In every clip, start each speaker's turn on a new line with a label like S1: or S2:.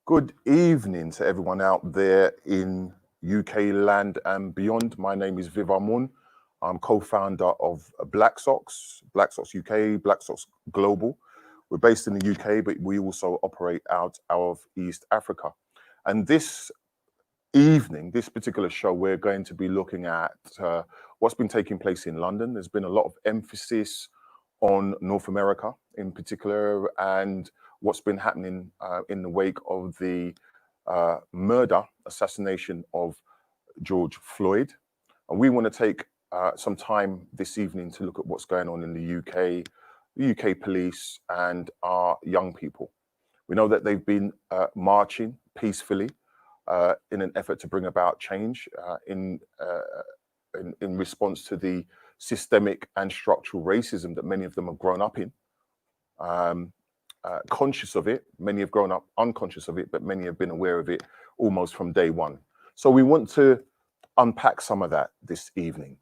S1: Good evening to everyone out there in UK land and beyond. My name is Viv Amun. I'm co-founder of Black Sox UK, Black Sox Global. We're based in the UK, but we also operate out of East Africa. And this evening, this particular show, we're going to be looking at what's been taking place in London. There's been a lot of emphasis on North America in particular, and what's been happening in the wake of the assassination of George Floyd. And we want to take some time this evening to look at what's going on in the UK police and our young people. We know that they've been marching peacefully in an effort to bring about change in response to the systemic and structural racism that many of them have grown up in. Conscious of it, many have grown up unconscious of it, but many have been aware of it almost from day one. So we want to unpack some of that this evening.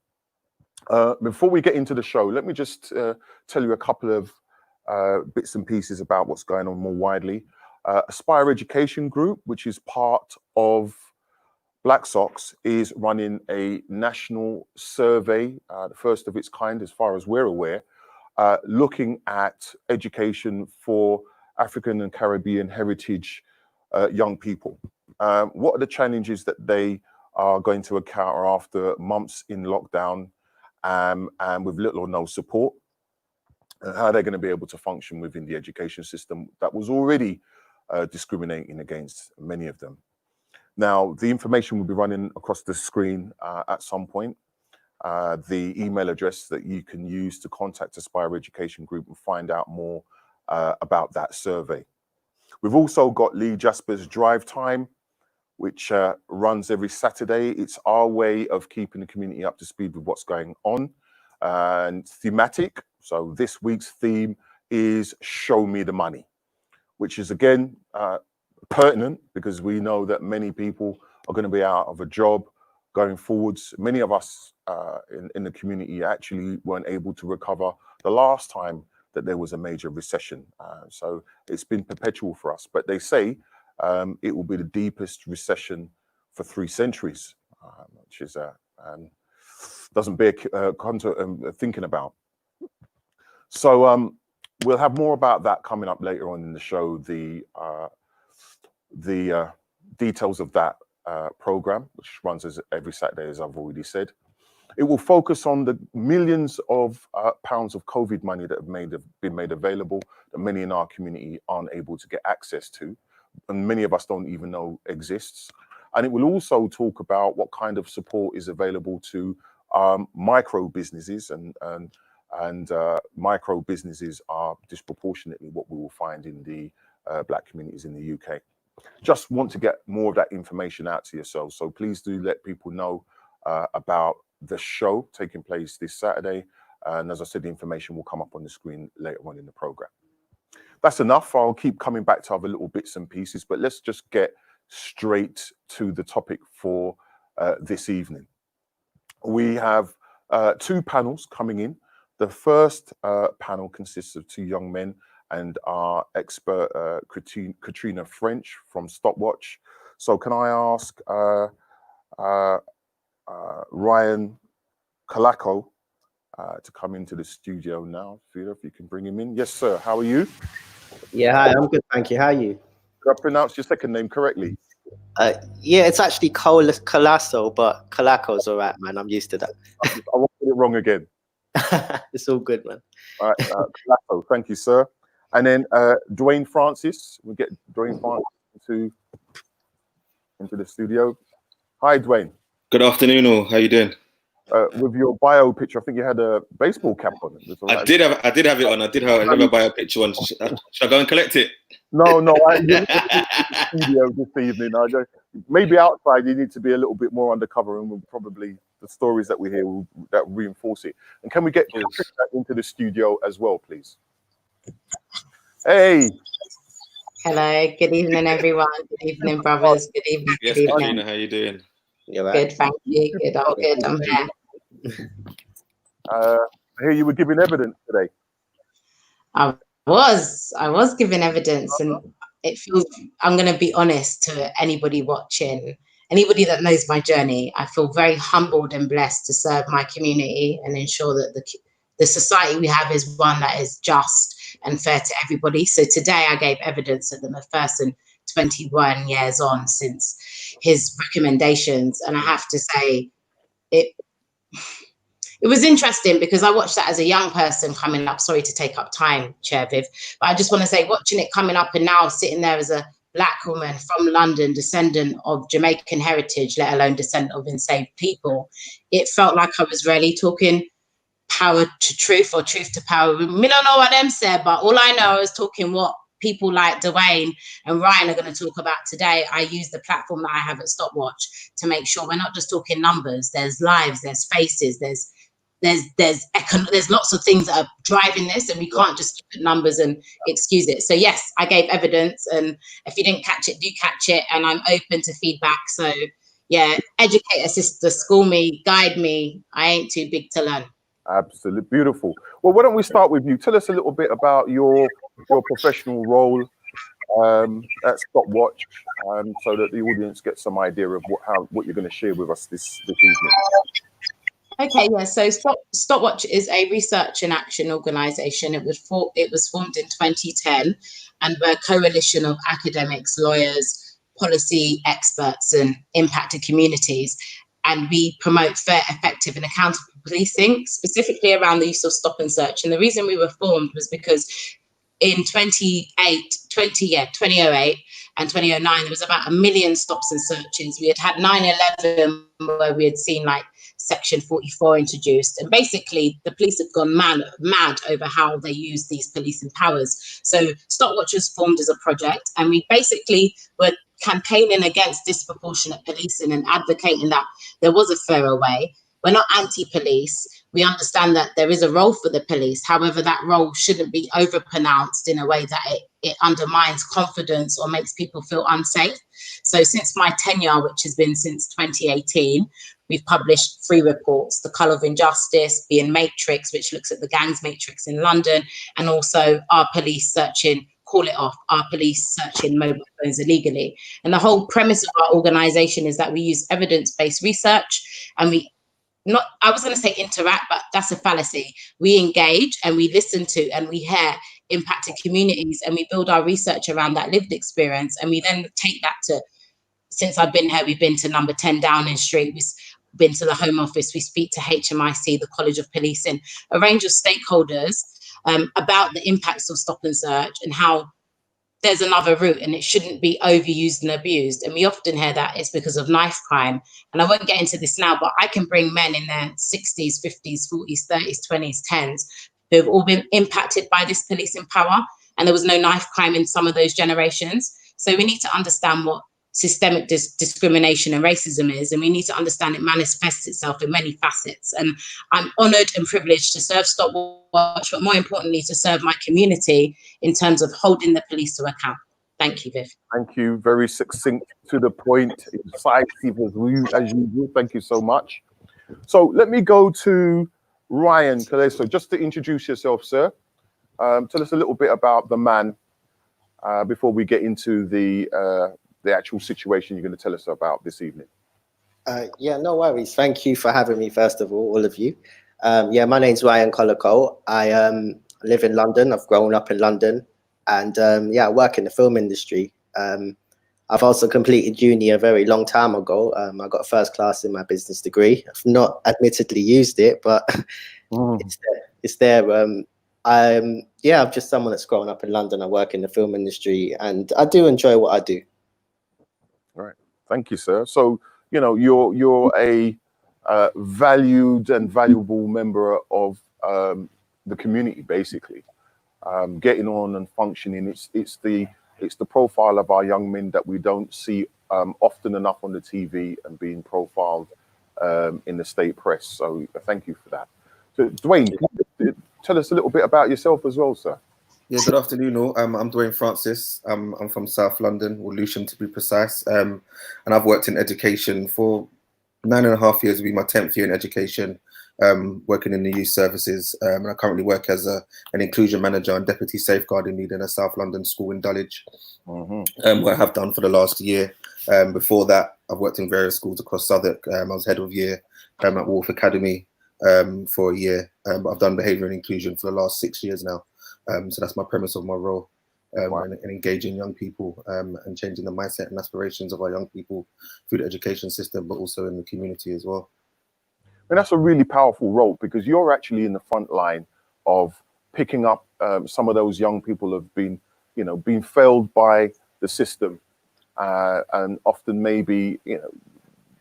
S1: Before we get into the show, let me just tell you a couple of bits and pieces about what's going on more widely. Aspire Education Group, which is part of Black Sox, is running a national survey, the first of its kind as far as we're aware, looking at education for African and Caribbean heritage young people. What are the challenges that they are going to encounter after months in lockdown and with little or no support? And how they're going to be able to function within the education system that was already discriminating against many of them. Now, the information will be running across the screen at some point. The email address that you can use to contact Aspire Education Group and find out more about that survey. We've also got Lee Jasper's Drive Time, which runs every Saturday. It's our way of keeping the community up to speed with what's going on and thematic. So this week's theme is Show Me the Money, which is again pertinent because we know that many people are going to be out of a job going forwards. Many of us in the community actually weren't able to recover the last time that there was a major recession. So it's been perpetual for us. But they say it will be the deepest recession for 3 centuries, which is doesn't bear thinking about. So we'll have more about that coming up later on in the show. The details of that program, which runs every Saturday, as I've already said. It will focus on the millions of pounds of COVID money that have been made available that many in our community aren't able to get access to, and many of us don't even know exists. And it will also talk about what kind of support is available to micro businesses, and micro businesses are disproportionately what we will find in the Black communities in the UK. Just want to get more of that information out to yourselves. So please do let people know about the show taking place this Saturday. And as I said, the information will come up on the screen later on in the program. That's enough. I'll keep coming back to other little bits and pieces, but let's just get straight to the topic for this evening. We have 2 panels coming in. The first panel consists of 2 young men and our expert, Katrina French from Stopwatch. So can I ask Ryan Kalako to come into the studio now? If you can bring him in. Yes, sir. How are you?
S2: Yeah, hi, I'm good, thank you. How are you?
S1: Did I pronounce your second name correctly?
S2: Yeah, it's actually Colasso, but Calaco's all right, man. I'm used to that.
S1: I won't get it wrong again.
S2: It's all good, man.
S1: All right, Calasso, thank you, sir. And then Dwayne Francis. We'll get Dwayne Francis into the studio. Hi, Dwayne.
S3: Good afternoon, all. How you doing?
S1: With your bio picture, I think you had a baseball cap on.
S3: I did have it on. I have a bio picture on. Should I go and collect it?
S1: No. You're in the studio this evening. Maybe outside you need to be a little bit more undercover, and we'll probably the stories that we hear that reinforce it. And can we get into the studio as well, please? Hey.
S4: Hello. Good evening, everyone. Good evening, brothers. Good evening.
S3: Yes,
S4: good
S3: Katrina,
S4: evening.
S3: how you doing?
S2: You're right.
S4: Good, thank you. Good. I'm good. I'm here.
S1: I hear you were giving evidence today.
S4: I was giving evidence, and it feels, I'm going to be honest to anybody watching, anybody that knows my journey, I feel very humbled and blessed to serve my community and ensure that the society we have is one that is just and fair to everybody. So today I gave evidence that I'm a person 21 years on since his recommendations. And I have to say, it was interesting because I watched that as a young person coming up. Sorry to take up time, Chair Viv, but I just want to say, watching it coming up and now sitting there as a Black woman from London, descendant of Jamaican heritage, let alone descendant of enslaved people, it felt like I was really talking power to truth or truth to power. We don't know what them said, but all I know is talking what people like Dwayne and Ryan are going to talk about today. I use the platform that I have at Stopwatch to make sure we're not just talking numbers. There's lives, there's faces, there's lots of things that are driving this, and we can't just look at numbers and excuse it. So yes, I gave evidence, and if you didn't catch it, do catch it, and I'm open to feedback. So yeah, educate, assist, school me, guide me. I ain't too big to learn.
S1: Absolutely beautiful. Well, why don't we start with you? Tell us a little bit about your professional role at Stopwatch, so that the audience gets some idea of what you're going to share with us this evening.
S4: Okay, yeah. So Stopwatch is a research and action organisation. It was formed in 2010, and we're a coalition of academics, lawyers, policy experts, and impacted communities. And we promote fair, effective, and accountable policing, specifically around the use of stop and search. And the reason we were formed was because in 2008 and 2009, there was about 1 million stops and searches. We had 9/11, where we had seen like Section 44 introduced, and basically the police had gone mad over how they use these policing powers. So Stopwatch was formed as a project, and we basically were campaigning against disproportionate policing and advocating that there was a fairer way. We're not anti-police. We understand that there is a role for the police. However, that role shouldn't be overpronounced in a way that it undermines confidence or makes people feel unsafe. So since my tenure, which has been since 2018, we've published 3 reports: The Colour of Injustice, being Matrix, which looks at the gangs matrix in London, and also Our Police Searching, Call It Off, Our Police Searching Mobile Phones Illegally. And the whole premise of our organisation is that we use evidence-based research, and I was going to say interact, but that's a fallacy. We engage and we listen to and we hear impacted communities, and we build our research around that lived experience. And we then take that to, since I've been here, we've been to number 10 Downing Street, we've been to the Home Office, we speak to HMIC, the College of Policing, a range of stakeholders about the impacts of stop and search and how there's another route and it shouldn't be overused and abused. And we often hear that it's because of knife crime. And I won't get into this now, but I can bring men in their 60s, 50s, 40s, 30s, 20s, 10s who have all been impacted by this policing power. And there was no knife crime in some of those generations. So we need to understand what systemic discrimination and racism is, and we need to understand it manifests itself in many facets. And I'm honoured and privileged to serve Stopwatch, but more importantly, to serve my community in terms of holding the police to account. Thank you, Viv.
S1: Thank you. Very succinct, to the point, incisive as usual. Thank you so much. So let me go to Ryan Kaleso, just to introduce yourself, sir. Tell us a little bit about the man before we get into the actual situation you're going to tell us about this evening.
S2: Yeah, no worries. Thank you for having me, first of all of you. Yeah, my name's Ryan Collico. I live in London. I've grown up in London, and yeah, I work in the film industry. I've also completed uni a very long time ago. I got a first class in my business degree. I've not admittedly used it, but it's there. Yeah, I'm just someone that's grown up in London. I work in the film industry, and I do enjoy what I do.
S1: Right. Thank you, sir. So, you know, you're a valued and valuable member of the community, basically. Getting on and functioning. It's the profile of our young men that we don't see often enough on the TV and being profiled in the state press. So thank you for that. So, Dwayne, can you tell us a little bit about yourself as well, sir?
S3: Yeah, good afternoon all. I'm Dwayne Francis. I'm from South London, or Lewisham to be precise. And I've worked in education for 9.5 years, will be my 10th year in education. working in the youth services. And I currently work as an inclusion manager and deputy safeguarding lead in a South London school in Dulwich, where I have done for the last year. Before that, I've worked in various schools across Southwark. I was head of year at Wolf Academy for a year. I've done behaviour and inclusion for the last 6 years now. So that's my premise of my role, and engaging young people and changing the mindset and aspirations of our young people through the education system, but also in the community as well.
S1: And that's a really powerful role, because you're actually in the front line of picking up some of those young people who have been, being failed by the system, and often maybe,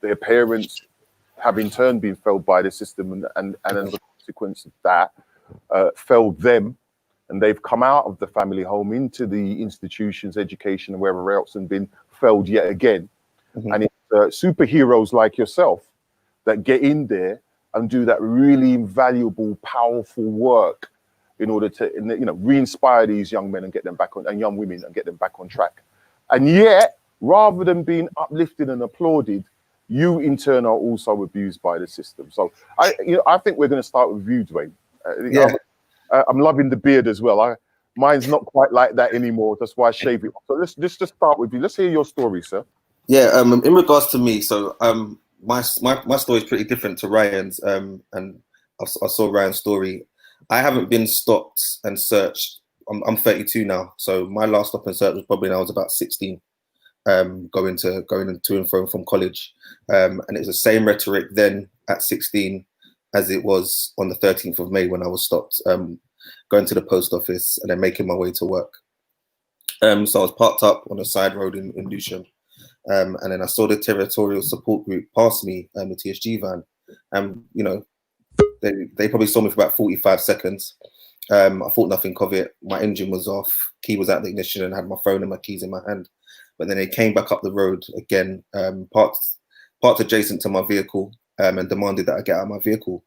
S1: their parents have in turn been failed by the system, and as a consequence of that, failed them, and they've come out of the family home into the institutions, education, and wherever else, and been failed yet again. And it's superheroes like yourself that get in there and do that really invaluable, powerful work in order to, re-inspire these young men and get them back on, and young women, and get them back on track. And yet, rather than being uplifted and applauded, you in turn are also abused by the system. So I think we're going to start with you, Dwayne. I'm loving the beard as well. Mine's not quite like that anymore. That's why I shave it. So let's just start with you. Let's hear your story, sir.
S3: Yeah. In regards to me, so my story is pretty different to Ryan's. And I saw Ryan's story. I haven't been stopped and searched. I'm 32 now, so my last stop and search was probably when I was about 16, going to and fro from college, and it was the same rhetoric then at 16 as it was on the 13th of May when I was stopped, going to the post office and then making my way to work. So I was parked up on a side road in Lewisham, and then I saw the territorial support group pass me, the TSG van, and they probably saw me for about 45 seconds. I thought nothing of it. My engine was off, key was out the ignition, and I had my phone and my keys in my hand. But then they came back up the road again, parked adjacent to my vehicle, and demanded that I get out of my vehicle.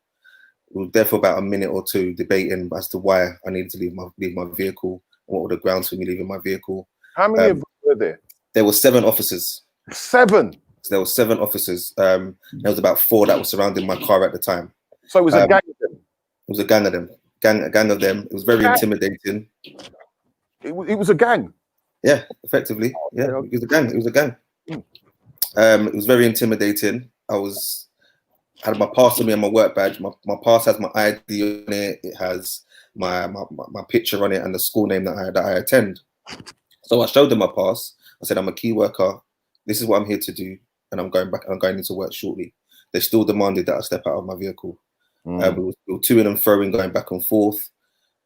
S3: We were there for about a minute or two debating as to why I needed to leave my vehicle, and what were the grounds for me leaving my vehicle.
S1: How many of them were there?
S3: There were 7 officers.
S1: 7?
S3: So there were 7 officers. There was about 4 that were surrounding my car at the time.
S1: So it was a gang of them?
S3: It was a gang of them. A gang of them. It was very intimidating.
S1: It was a gang?
S3: Yeah, effectively. Yeah, it was a gang. It was a gang. It was very intimidating. I had my pass on me and my work badge. My pass has my ID on it. It has my picture on it and the school name that I attend. So I showed them my pass. I said, I'm a key worker. This is what I'm here to do, and I'm going back. I'm going into work shortly. They still demanded that I step out of my vehicle. We were to-ing and fro-ing, going back and forth.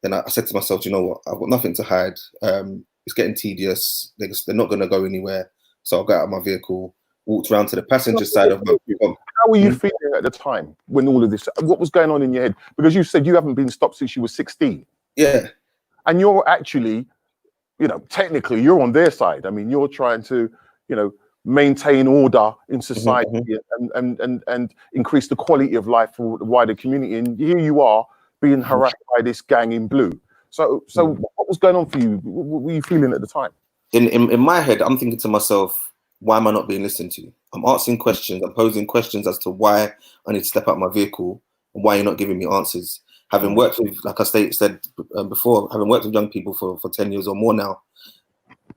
S3: Then I said to myself, you know what? I've got nothing to hide. It's getting tedious. They're not going to go anywhere. So I got out of my vehicle, walked around to the passenger side of my vehicle.
S1: How were you feeling at the time when all of this? What was going on in your head? Because you said you haven't been stopped since you were 16.
S3: Yeah.
S1: And you're actually, technically you're on their side. I mean, you're trying to, maintain order in society and increase the quality of life for the wider community. And here you are being harassed by this gang in blue. So what was going on for you? What were you feeling at the time?
S3: In my head, I'm thinking to myself, why am I not being listened to? I'm asking questions, I'm posing questions as to why I need to step out of my vehicle and why you're not giving me answers. Having worked with, like I said before, having worked with young people for 10 years or more now,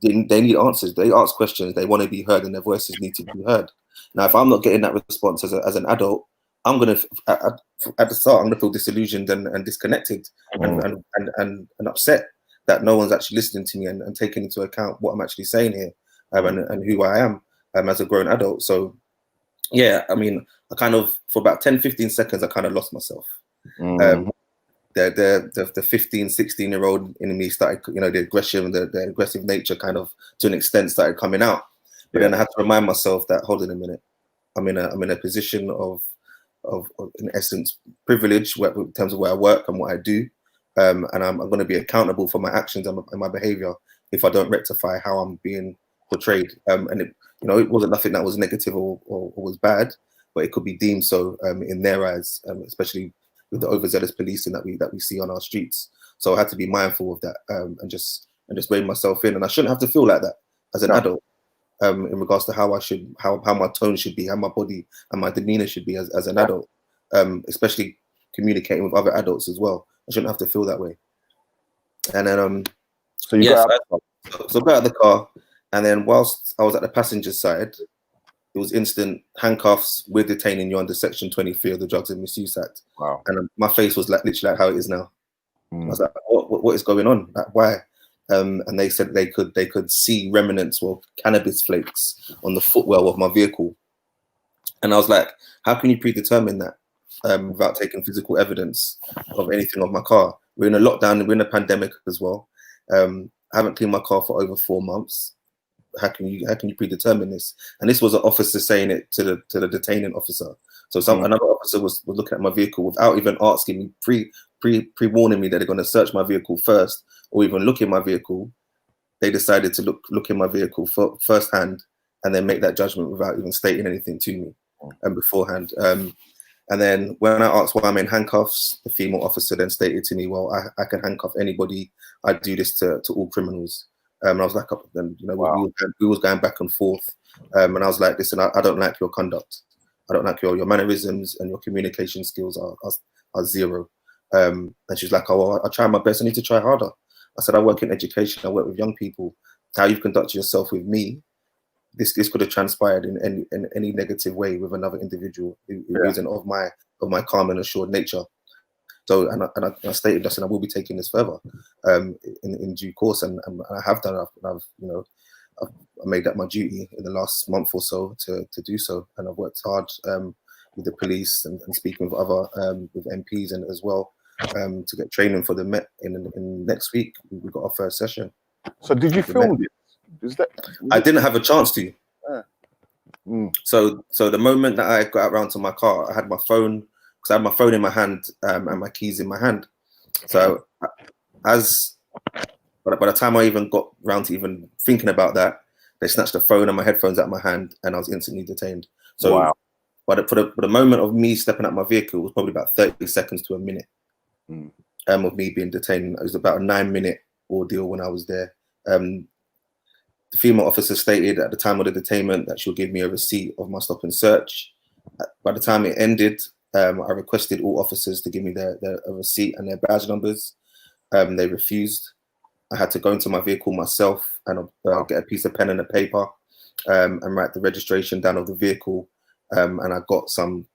S3: they need answers. They ask questions. They want to be heard, and their voices need to be heard. Now, if I'm not getting that response as an adult, I'm gonna at the start I'm gonna feel disillusioned and disconnected and upset that no one's actually listening to me and taking into account what I'm actually saying here, and who I am as a grown adult. So yeah, I mean, I kind of for about 10-15 seconds I kind of lost myself. The 15, 16-year-old in me started, the aggression, the aggressive nature kind of to an extent started coming out. But then I had to remind myself that, hold on a minute, I'm in a position of in essence privilege in terms of where I work and what I do, and I'm going to be accountable for my actions and my behavior if I don't rectify how I'm being portrayed. And it wasn't nothing that was negative or was bad, but it could be deemed so in their eyes, especially with the overzealous policing that we see on our streets. So I had to be mindful of that, and just rein myself in. And I shouldn't have to feel like that as an adult, in regards to how my tone should be, how my body and my demeanor should be as an adult, especially communicating with other adults as well. I shouldn't have to feel that way. And then
S1: So you got out.
S3: so I got out of the car, and then whilst I was at the passenger side, it was instant handcuffs. We're detaining you under Section 23 of the Drugs and Misuse Act.
S1: Wow.
S3: And my face was like literally like how it is now. I
S1: Mm.
S3: was like, what is going on? Like, why? And they said they could see remnants of cannabis flakes on the footwell of my vehicle. And I was like, how can you predetermine that without taking physical evidence of anything of my car? We're in a lockdown, we're in a pandemic as well. I haven't cleaned my car for over 4 months. How can you predetermine this? And this was an officer saying it to the detaining officer. So another officer was looking at my vehicle without even asking me, pre-warning me that they're going to search my vehicle first, or even look in my vehicle. They decided to look in my vehicle firsthand and then make that judgment without even stating anything to me beforehand. And then when I asked why I'm in handcuffs, the female officer then stated to me, well, I can handcuff anybody. I do this to all criminals. And I was like,
S1: Wow.
S3: we was going back and forth. And I was like, listen, I don't like your conduct. I don't like your mannerisms, and your communication skills are zero. And she's like, oh, well, I try my best. I need to try harder. I said, I work in education. I work with young people. How you've conducted yourself with me, this could have transpired in any negative way with another individual who isn't of my calm and assured nature. So, and I stated, I said, I will be taking this further in due course, and I have done. I've made that my duty in the last month or so to do so, and I've worked hard with the police and speaking with other with MPs and as well to get training for the Met in next week. We got our first session.
S1: So did you film it?
S3: I didn't have a chance to.
S1: Yeah. Mm.
S3: So the moment that I got around to my car, I had my phone, because I had my phone in my hand and my keys in my hand. So by the time I even got around to even thinking about that, they snatched the phone and my headphones out of my hand, and I was instantly detained. So
S1: wow.
S3: For the moment of me stepping out my vehicle, it was probably about 30 seconds to a minute of me being detained. It was about a 9-minute ordeal when I was there. The female officer stated at the time of the detainment that she'll give me a receipt of my stop and search. By the time it ended, I requested all officers to give me a receipt and their badge numbers. They refused. I had to go into my vehicle myself and get a piece of pen and a paper and write the registration down of the vehicle. And I got some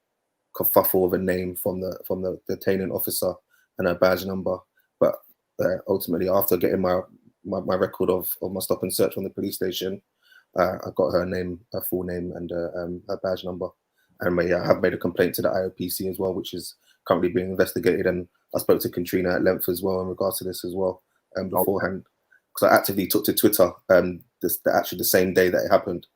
S3: kerfuffle of a name from the detaining officer and her badge number. But ultimately, after getting my record of my stop and search from the police station, I got her name, her full name, and her badge number. And I have made a complaint to the IOPC as well, which is currently being investigated. And I spoke to Katrina at length as well in regards to this as well beforehand, because I actively took to Twitter actually the same day that it happened.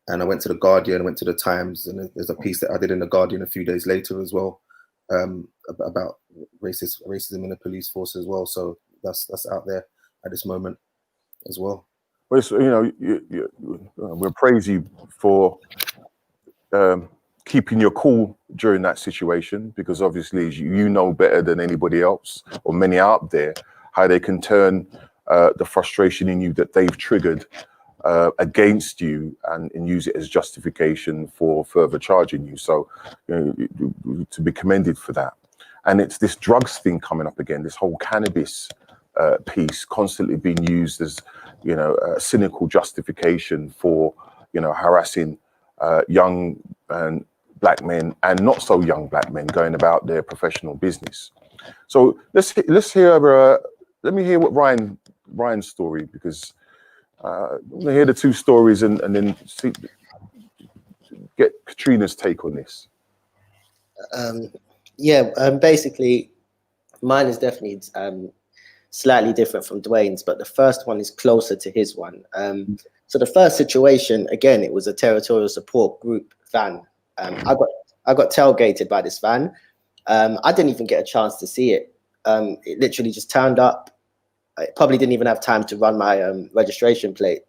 S3: And I went to the Guardian, I went to the Times, and there's a piece that I did in the Guardian a few days later as well about racism in the police force as well. So that's out there at this moment as well.
S1: Well, we'll praise you for keeping your cool during that situation, because obviously you know better than anybody else, or many out there, how they can turn the frustration in you that they've triggered against you and use it as justification for further charging you. So to be commended for that. And it's this drugs thing coming up again, this whole cannabis piece constantly being used as a cynical justification for harassing young and black men and not so young black men going about their professional business. So let's hear let me hear what Ryan's story, because I want to hear the two stories and then get Katrina's take on this.
S2: Basically mine is definitely slightly different from Dwayne's, but the first one is closer to his one. So the first situation, again, it was a territorial support group van. I got tailgated by this van. I didn't even get a chance to see it. It literally just turned up. I probably didn't even have time to run my registration plate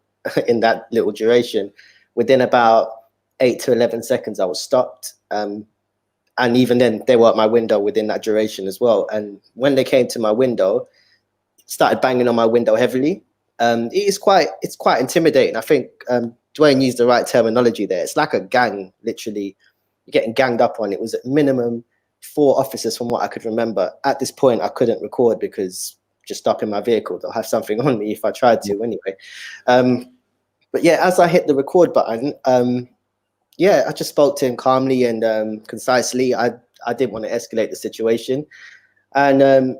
S2: in that little duration. Within about 8 to 11 seconds, I was stopped. And even then, they were at my window within that duration as well. And when they came to my window, started banging on my window heavily. It's quite intimidating. I think Dwayne used the right terminology there. It's like a gang, literally. You're getting ganged up on. It was at minimum 4 officers from what I could remember. At this point, I couldn't record because just stopping my vehicle, they'll have something on me if I tried to anyway. But yeah, as I hit the record button, yeah, I just spoke to him calmly and concisely. I didn't want to escalate the situation. And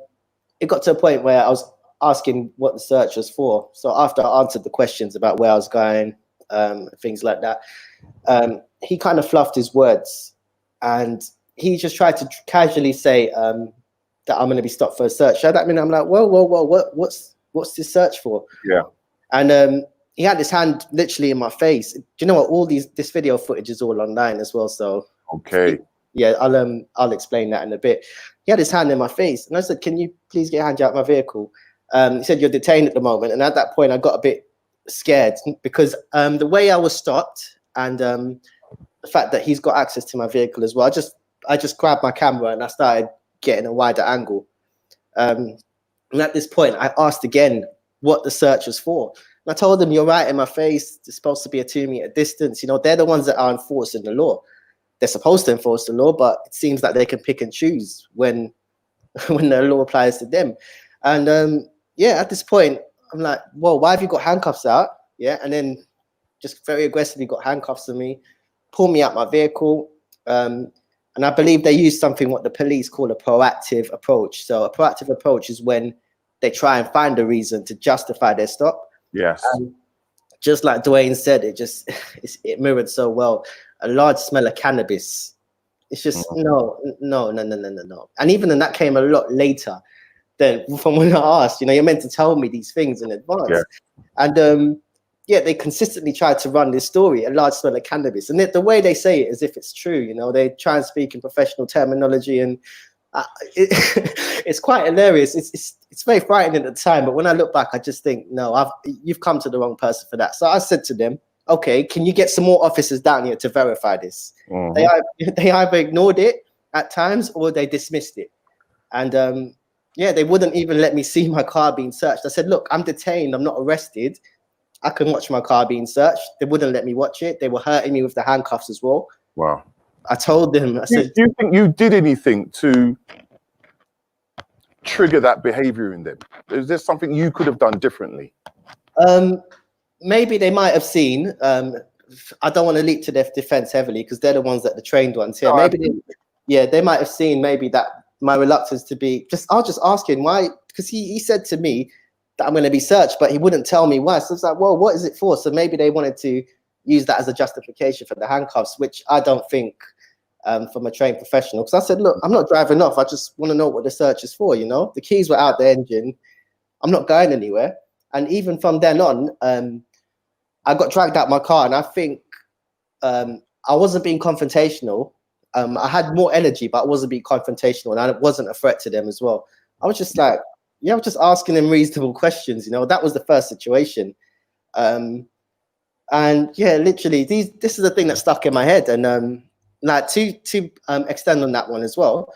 S2: it got to a point where I was asking what the search was for. So after I answered the questions about where I was going, things like that, he kind of fluffed his words. And he just tried to casually say that I'm going to be stopped for a search. So that mean I'm like, whoa, what's this search for?
S1: Yeah.
S2: And he had his hand literally in my face. Do you know what? This video footage is all online as well. So
S1: okay.
S2: Yeah, I'll explain that in a bit. He had his hand in my face, and I said, "Can you please get your hand out of my vehicle?" He said, "You're detained at the moment." And at that point, I got a bit scared because the way I was stopped and the fact that he's got access to my vehicle as well. I just grabbed my camera and I started getting a wider angle. And at this point, I asked again what the search was for. And I told them, "You're right in my face. There's supposed to be a 2-meter distance. You know, they're the ones that are enforcing the law. They're supposed to enforce the law, but it seems like they can pick and choose when the law applies to them." And yeah, at this point, I'm like, "Whoa, why have you got handcuffs out?" Yeah, and then just very aggressively got handcuffs on me, pulled me out my vehicle. And I believe they use something what the police call a proactive approach. So a proactive approach is when they try and find a reason to justify their stop.
S1: Yes.
S2: Just like Dwayne said, it mirrored so well. A large smell of cannabis. It's just no. And even then, that came a lot later than from when I asked. You know, you're meant to tell me these things in advance. Yeah. And yeah, they consistently try to run this story, a large smell of cannabis. And the way they say it as if it's true, you know, they try and speak in professional terminology, and it's quite hilarious. It's very frightening at the time, but when I look back, I just think, no, you've come to the wrong person for that. So I said to them, "Okay, can you get some more officers down here to verify this?" They either ignored it at times or they dismissed it. And yeah, they wouldn't even let me see my car being searched. I said, "Look, I'm detained. I'm not arrested. I can watch my car being searched." They wouldn't let me watch it. They were hurting me with the handcuffs as well.
S1: Wow.
S2: I told them, I said,
S1: do you think you did anything to trigger that behavior in them? Is there something you could have done differently?
S2: Maybe they might have seen. I don't want to leap to their defense heavily because they're the ones that the trained ones here. Maybe they might have seen maybe that my reluctance to be I'll just ask him why, because he said to me that I'm going to be searched, but he wouldn't tell me why. So it's like, well, what is it for? So maybe they wanted to use that as a justification for the handcuffs, which I don't think from a trained professional. Because I said, "Look, I'm not driving off. I just want to know what the search is for. You know, the keys were out the engine. I'm not going anywhere." And even from then on, I got dragged out my car, and I think I wasn't being confrontational. I had more energy, but I wasn't being confrontational, and I wasn't a threat to them as well. I was just like, I was just asking them reasonable questions. You know, that was the first situation. And yeah, literally, this is the thing that stuck in my head. And like to extend on that one as well.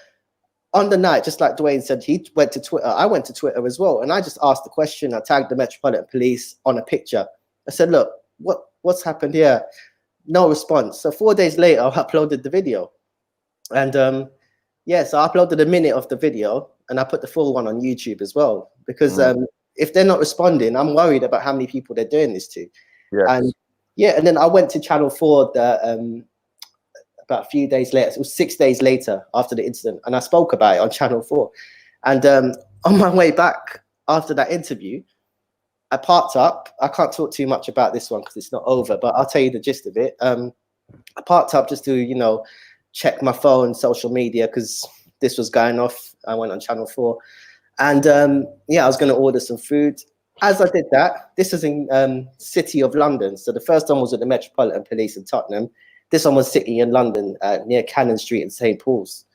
S2: On the night, just like Dwayne said, he went to Twitter. I went to Twitter as well, and I just asked the question. I tagged the Metropolitan Police on a picture. I said, "Look, what's happened here?" No response. So 4 days later, I uploaded the video, and yeah, so I uploaded a minute of the video, and I put the full one on YouTube as well, because if they're not responding, I'm worried about how many people they're doing this to.
S1: Yes.
S2: And yeah, and then I went to Channel 4 about a few days later. It was 6 days later after the incident, and I spoke about it on Channel 4. And on my way back after that interview, I parked up. I can't talk too much about this one because it's not over, but I'll tell you the gist of it. I parked up just to, you know, check my phone, social media, because this was going off. I went on Channel 4. And yeah, I was going to order some food. As I did that, this is in City of London. So the first one was at the Metropolitan Police in Tottenham. This one was sitting in London near Cannon Street in St. Paul's.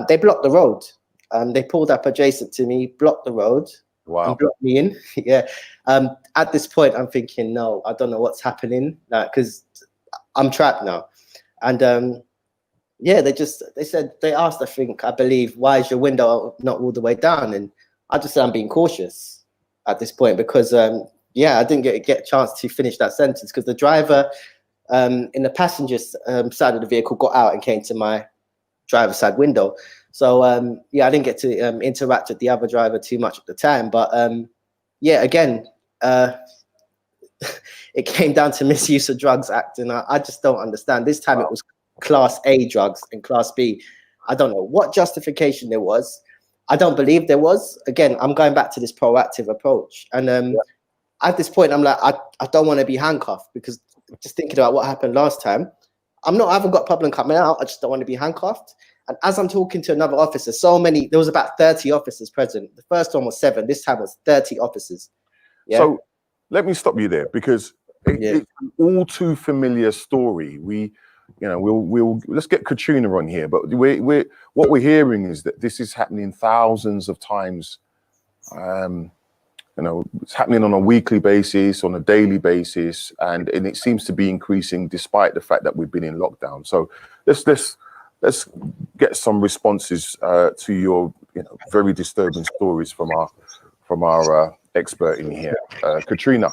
S2: They blocked the road. They pulled up adjacent to me, blocked the road.
S1: Wow.
S2: And blocked me in. Yeah. At this point, I'm thinking, no, I don't know what's happening, because I'm trapped now. And yeah, they asked, I believe, "Why is your window not all the way down?" And I just said, "I'm being cautious at this point," because yeah, I didn't get a chance to finish that sentence because the driver in the passenger side of the vehicle got out and came to my driver's side window. So yeah, I didn't get to interact with the other driver too much at the time, but yeah, again, it came down to Misuse of Drugs Act, and I just don't understand. This time it was Class A drugs and Class B. I don't know what justification there was. I don't believe there was. Again, I'm going back to this proactive approach, and at this point, I'm like, I don't want to be handcuffed, because just thinking about what happened last time, I haven't got a problem coming out. I just don't want to be handcuffed. And as I'm talking to another officer, there was about 30 officers present. The first one was 7. This time was 30 officers. Yeah.
S1: So let me stop you there, because it's an all too familiar story. We'll let's get Katrina on here, but what we're hearing is that this is happening thousands of times. It's happening on a weekly basis, on a daily basis, and it seems to be increasing despite the fact that we've been in lockdown. So let's get some responses to your very disturbing stories from our expert in here, Katrina.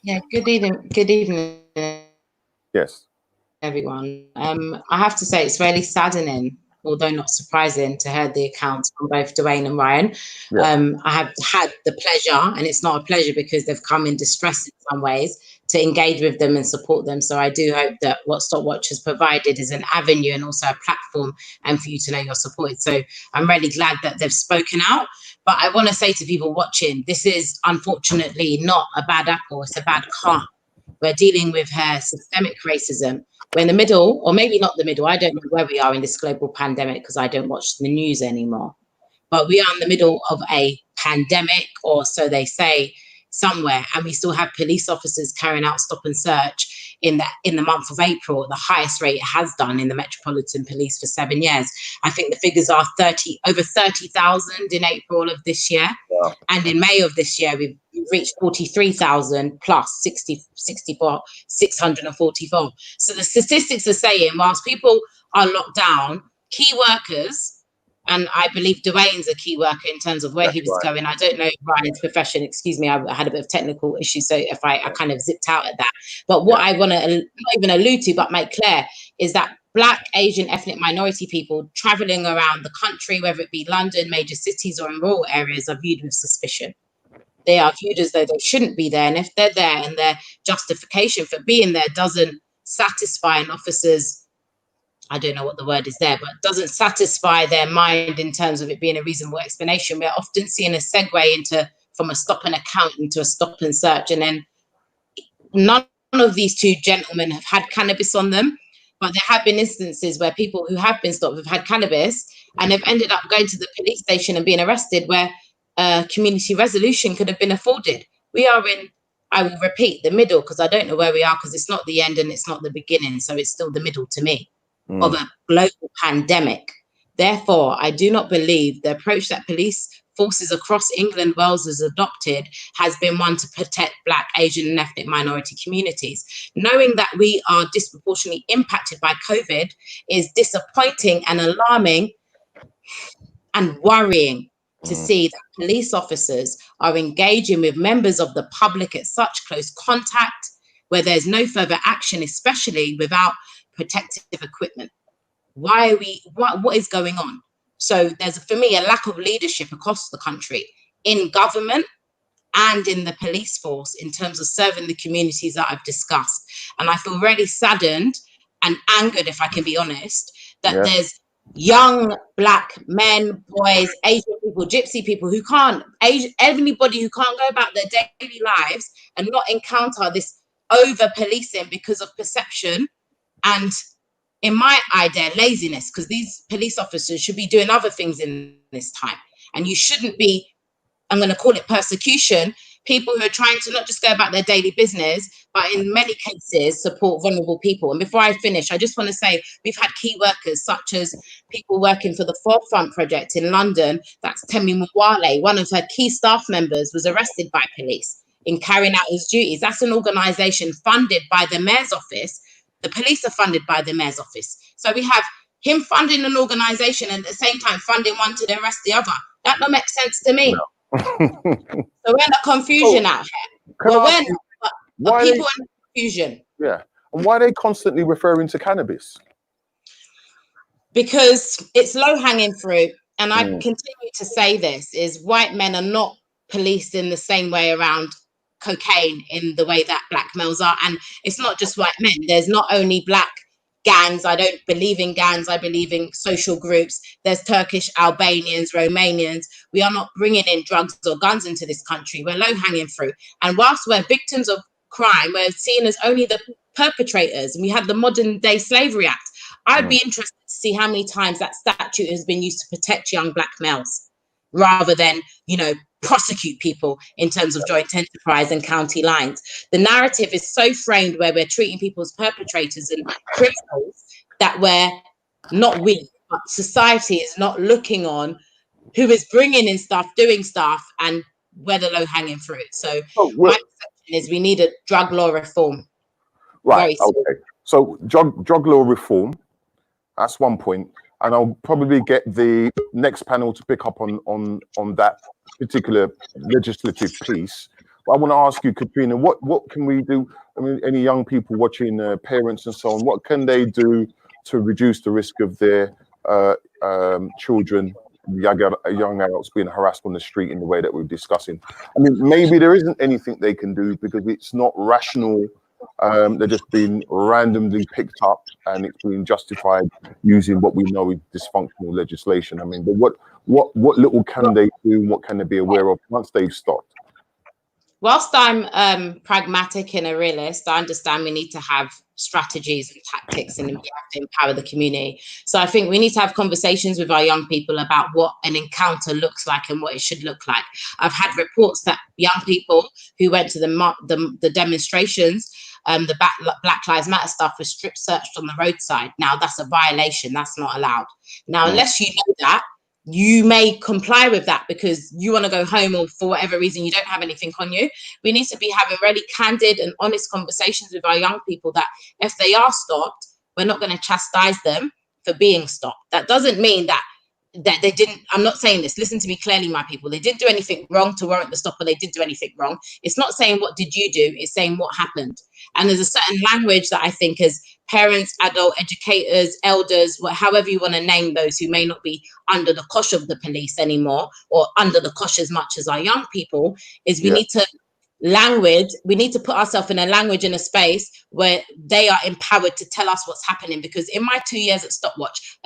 S4: Yeah, good evening.
S1: Yes.
S4: Everyone. I have to say it's really saddening, although not surprising, to hear the accounts from both Dwayne and Ryan. Yeah. I have had the pleasure, and it's not a pleasure because they've come in distress in some ways, to engage with them and support them. So I do hope that what Stopwatch has provided is an avenue and also a platform, and for you to know you're supported. So I'm really glad that they've spoken out. But I want to say to people watching, this is unfortunately not a bad apple, it's a bad car. We're dealing with her systemic racism. We're in the middle, or maybe not the middle. I don't know where we are in this global pandemic because I don't watch the news anymore. But we are in the middle of a pandemic, or so they say, somewhere, and we still have police officers carrying out stop and search in the month of April, the highest rate it has done in the Metropolitan Police for 7 years. I think the figures are over 30,000 in April of this year. Wow. And in May of this year, we've reached 43,000 plus 644. So the statistics are saying, whilst people are locked down, key workers, and I believe Dwayne's a key worker in terms of where he was going. I don't know Ryan's profession. Excuse me, I had a bit of technical issues, so if I kind of zipped out at that. But what I want to not even allude to, but make clear, is that Black, Asian, ethnic minority people traveling around the country, whether it be London, major cities, or in rural areas, are viewed with suspicion. They are viewed as though they shouldn't be there. And if they're there and their justification for being there doesn't satisfy an officer's, I don't know what the word is there, but doesn't satisfy their mind in terms of it being a reasonable explanation, we're often seeing a segue from a stop and account into a stop and search. And then none of these two gentlemen have had cannabis on them, but there have been instances where people who have been stopped have had cannabis and have ended up going to the police station and being arrested, where community resolution could have been afforded. We are in, I will repeat, the middle, because I don't know where we are, because it's not the end and it's not the beginning. So it's still the middle to me. Of a global pandemic. Therefore, I do not believe the approach that police forces across England, Wales has adopted has been one to protect Black, Asian, and ethnic minority communities. Knowing that we are disproportionately impacted by COVID is disappointing and alarming and worrying to see that police officers are engaging with members of the public at such close contact, where there's no further action, especially without protective equipment. Why are we, what is going on? So there's, for me, a lack of leadership across the country in government and in the police force in terms of serving the communities that I've discussed. And I feel really saddened and angered, if I can be honest, that there's young Black men, boys, Asian people, Gypsy people who can't, everybody who can't go about their daily lives and not encounter this over-policing because of perception and, in my idea, laziness, because these police officers should be doing other things in this time. And you shouldn't be, I'm going to call it persecution, people who are trying to not just go about their daily business, but in many cases support vulnerable people. And before I finish, I just want to say we've had key workers such as people working for the Forefront Project in London. That's Temi Mwale. One of her key staff members was arrested by police in carrying out his duties. That's an organisation funded by the Mayor's office. The police are funded by the Mayor's office. So we have him funding an organisation and at the same time funding one to arrest the other. That don't make sense to me. No. So we're in a confusion out here. Well, why people in confusion.
S1: Yeah. And why are they constantly referring to cannabis?
S4: Because it's low-hanging fruit, and I continue to say this, is white men are not policed in the same way around cocaine in the way that black males are. And it's not just white men. There's not only black gangs. I don't believe in gangs. I believe in social groups. There's Turkish, Albanians, Romanians. We are not bringing in drugs or guns into this country. We're low-hanging fruit. And whilst we're victims of crime, we're seen as only the perpetrators. And we have the Modern Day Slavery Act. I'd be interested to see how many times that statute has been used to protect young black males rather than, prosecute people in terms of joint enterprise and county lines. The narrative is so framed where we're treating people as perpetrators and criminals that we're not but society is not looking on who is bringing in stuff, doing stuff, and we're the low-hanging fruit. So my perception is we need a drug law reform.
S1: Right, okay. So drug law reform, that's one point. And I'll probably get the next panel to pick up on that particular legislative piece. But I want to ask you, Katrina, what can we do? I mean, any young people watching, parents and so on, what can they do to reduce the risk of their children, young adults being harassed on the street in the way that we're discussing? I mean, maybe there isn't anything they can do because it's not rational. They're just being randomly picked up and it's being justified using what we know is dysfunctional legislation. I mean, but what little can they do? What can they be aware of once they've stopped?
S4: Whilst I'm pragmatic and a realist, I understand we need to have strategies and tactics and we have to empower the community. So I think we need to have conversations with our young people about what an encounter looks like and what it should look like. I've had reports that young people who went to the demonstrations, the Black Lives Matter stuff, was strip searched on the roadside. Now that's a violation. That's not allowed. Now, unless you know that, you may comply with that because you want to go home or for whatever reason you don't have anything on you. We need to be having really candid and honest conversations with our young people that if they are stopped, we're not going to chastise them for being stopped. That doesn't mean that they didn't, I'm not saying this, listen to me clearly, my people. They didn't do anything wrong to warrant the stop, or they did do anything wrong. It's not saying what did you do, it's saying what happened. And there's a certain language that I think as parents, adult educators, elders, however you want to name those who may not be under the cosh of the police anymore, or under the cosh as much as our young people, is we need to put ourselves in a language, in a space where they are empowered to tell us what's happening. Because in my 2 years at Stopwatch,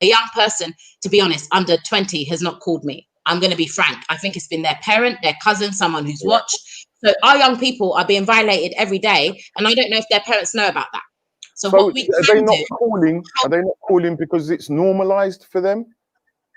S4: a young person, to be honest, under 20 has not called me. I'm going to be frank. I think it's been their parent, their cousin, someone who's watched. So our young people are being violated every day, and I don't know if their parents know about that. So what we
S1: are they not calling because it's normalized for them?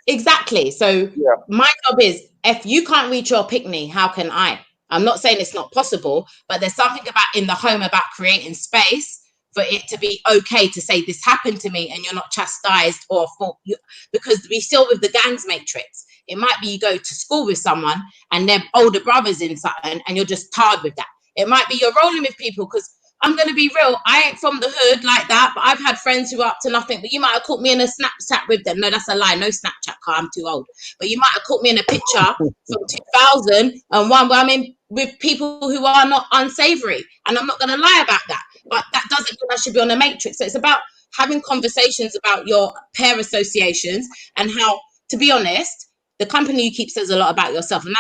S4: Exactly. So my job is, if you can't reach your pick-me, how can I? I'm not saying it's not possible, but there's something about in the home about creating space for it to be okay to say this happened to me and you're not chastised or for you, because we still with the gangs matrix. It might be you go to school with someone and their older brother's in something and you're just tarred with that. It might be you're rolling with people, because I'm going to be real, I ain't from the hood like that, but I've had friends who are up to nothing, but you might have caught me in a Snapchat with them. No, that's a lie. No Snapchat, car, I'm too old. But you might have caught me in a picture from 2001 where I'm in with people who are not unsavory. And I'm not going to lie about that. But that doesn't mean I should be on a matrix. So it's about having conversations about your peer associations and how, to be honest, the company you keep says a lot about yourself. And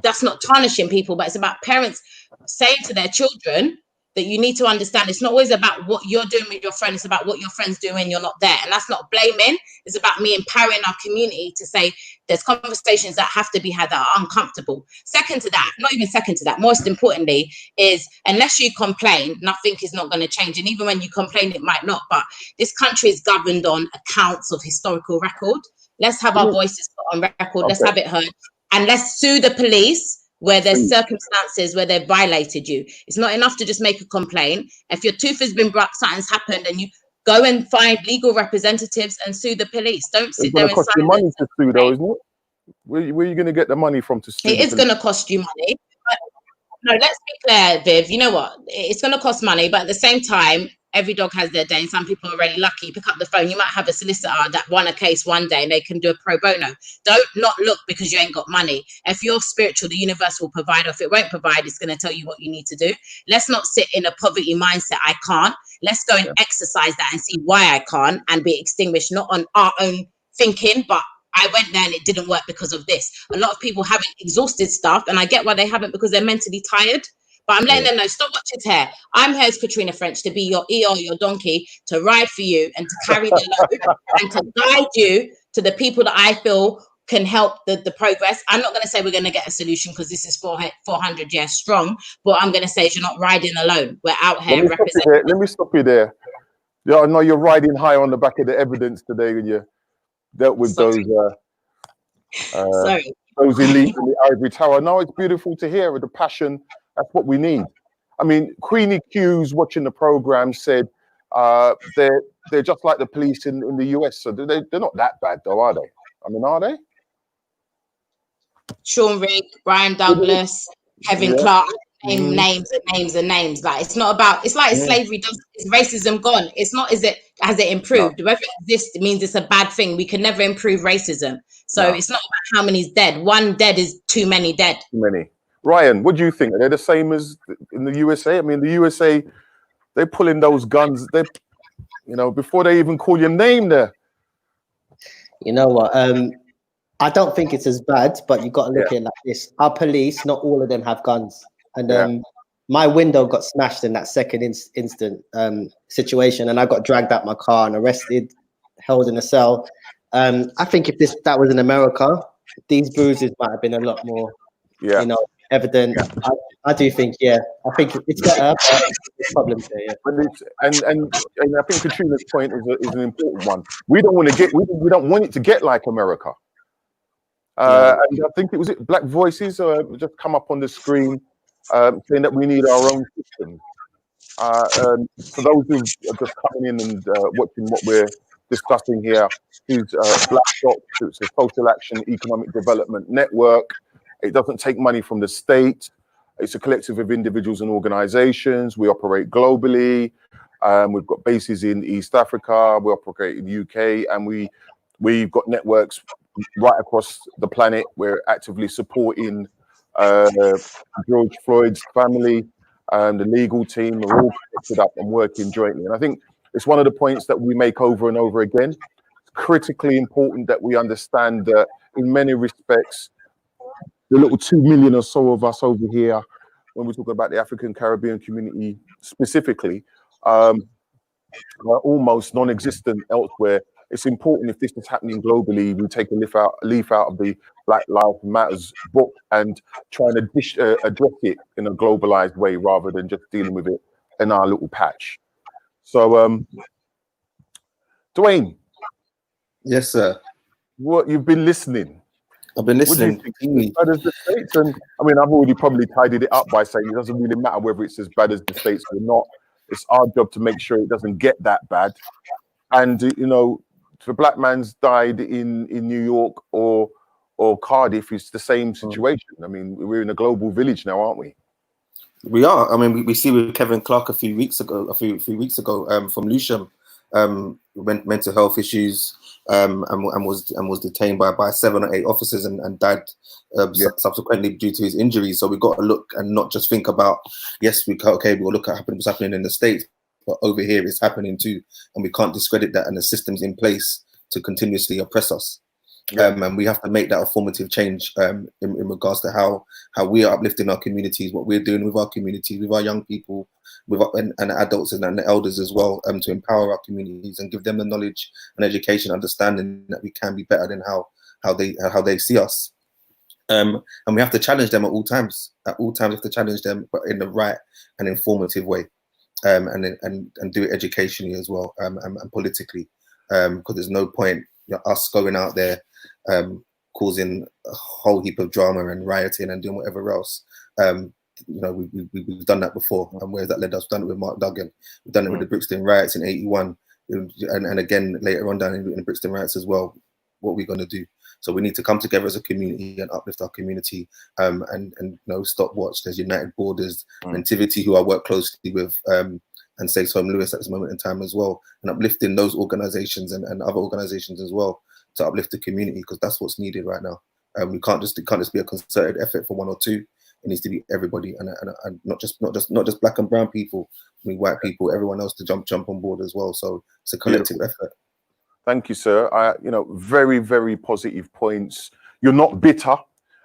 S4: that's not tarnishing people, but it's about parents saying to their children that you need to understand it's not always about what you're doing with your friend, it's about what your friends do when you're not there. And that's not blaming, it's about me empowering our community to say there's conversations that have to be had that are uncomfortable. Second to that, not even second to that, most importantly is, unless you complain, nothing is not going to change. And even when you complain, it might not, but this country is governed on accounts of historical record. Let's have our voices put on record, let's have it heard, and let's sue the police where there's circumstances where they've violated you. It's not enough to just make a complaint. If your tooth has been broke, something's happened, and you go and find legal representatives and sue the police. Don't sit there and
S1: cost you money to sue, though, isn't it? Where are you going to get the money from to sue?
S4: It is going to cost you money. But no, let's be clear, Viv. You know what? It's going to cost money, but at the same time, every dog has their day, and some people are really lucky. Pick up the phone. You might have a solicitor that won a case one day and they can do a pro bono. Don't not look because you ain't got money. If you're spiritual, the universe will provide. Or if it won't provide, it's going to tell you what you need to do. Let's not sit in a poverty mindset. I can't. Let's go and exercise that and see why I can't, and be extinguished, not on our own thinking, but I went there and it didn't work because of this. A lot of people haven't exhausted stuff, and I get why they haven't, because they're mentally tired. But I'm letting them know, stop watching hair. I'm here as Katrina French to be your Eeyore, your donkey, to ride for you and to carry the load and to guide you to the people that I feel can help the progress. I'm not going to say we're going to get a solution because this is 400 years strong. But I'm going to say is you're not riding alone. We're out here representing.
S1: Let me stop you there. Yeah, I know you're riding high on the back of the evidence today when you dealt with those elite in the ivory tower. No, it's beautiful to hear with the passion. That's what we need. I mean, Queenie Q's watching the program said they're just like the police in the US. So they're not that bad, though, are they? I mean, are they?
S4: Sean Rigg, Brian Douglas, Kevin Clark, names and names and names. Like, it's not about. It's like slavery. Is racism gone? It's not. Has it improved? No. Whether it exists, it means it's a bad thing. We can never improve racism. So it's not about how many's dead. One dead is too many dead.
S1: Too many. Ryan, what do you think? Are they the same as in the USA? I mean, the USA, they're pulling those guns. They, before they even call your name there.
S2: You know what? I don't think it's as bad, but you got to look at it like this. Our police, not all of them have guns. And my window got smashed in that second instant situation, and I got dragged out my car and arrested, held in a cell. I think if that was in America, these bruises might have been a lot more, evident. I do think, I think it's better, but there's problems there. Yeah.
S1: But and I think Katrina's point is an important one. We don't want it to get like America. And I think it was Black Voices just come up on the screen saying that we need our own system. For those who are just coming in and watching what we're discussing here, is Black Doc. It's a social action economic development network. It doesn't take money from the state. It's a collective of individuals and organizations. We operate globally. We've got bases in East Africa. We operate in the UK, and we've got networks right across the planet. We're actively supporting George Floyd's family and the legal team. We're all connected up and working jointly. And I think it's one of the points that we make over and over again. It's critically important that we understand that in many respects, the little 2 million or so of us over here, when we're talking about the African Caribbean community specifically, are almost non-existent elsewhere. It's important, if this is happening globally, we take a leaf out of the Black Lives Matters book and try and address it in a globalized way rather than just dealing with it in our little patch. So, Dwayne.
S3: Yes, sir.
S1: What you've been listening?
S3: I've been listening.
S1: As bad as the States, and I mean, I've already probably tidied it up by saying it doesn't really matter whether it's as bad as the States or not. It's our job to make sure it doesn't get that bad. And if a black man's died in New York or Cardiff, it's the same situation. I mean, we're in a global village now, aren't we?
S3: We are. I mean, we see with Kevin Clark a few weeks ago from Lewisham, mental health issues, and was detained by 7 or 8 officers and died subsequently due to his injuries. So we've got to look and not just think about, we'll look at what's happening in the States, but over here it's happening too, and we can't discredit that and the systems in place to continuously oppress us. And we have to make that a formative change in regards to how we are uplifting our communities, what we're doing with our communities, with our young people, and adults and the elders as well, to empower our communities and give them the knowledge and education, understanding that we can be better than how they see us. And we have to challenge them at all times. At all times, we have to challenge them, but in the right and informative way, and do it educationally as well, and politically, because there's no point us going out there causing a whole heap of drama and rioting and doing whatever else. We've done that before, and where's that led us? We've done it with Mark Duggan. We've done it with the Brixton riots in 81, and again later on down in the Brixton riots as well. What are we going to do? So we need to come together as a community and uplift our community, and stop watch. There's United Borders, Mentivity, who I work closely with, and Safe Home Lewis at this moment in time as well, and uplifting those organizations and other organizations as well to uplift the community, because that's what's needed right now. It can't just be a concerted effort for one or two. It needs to be everybody, and not just black and brown people, I mean white people, everyone else to jump on board as well. So it's a collective effort.
S1: Thank you, sir. Very, very positive points. You're not bitter.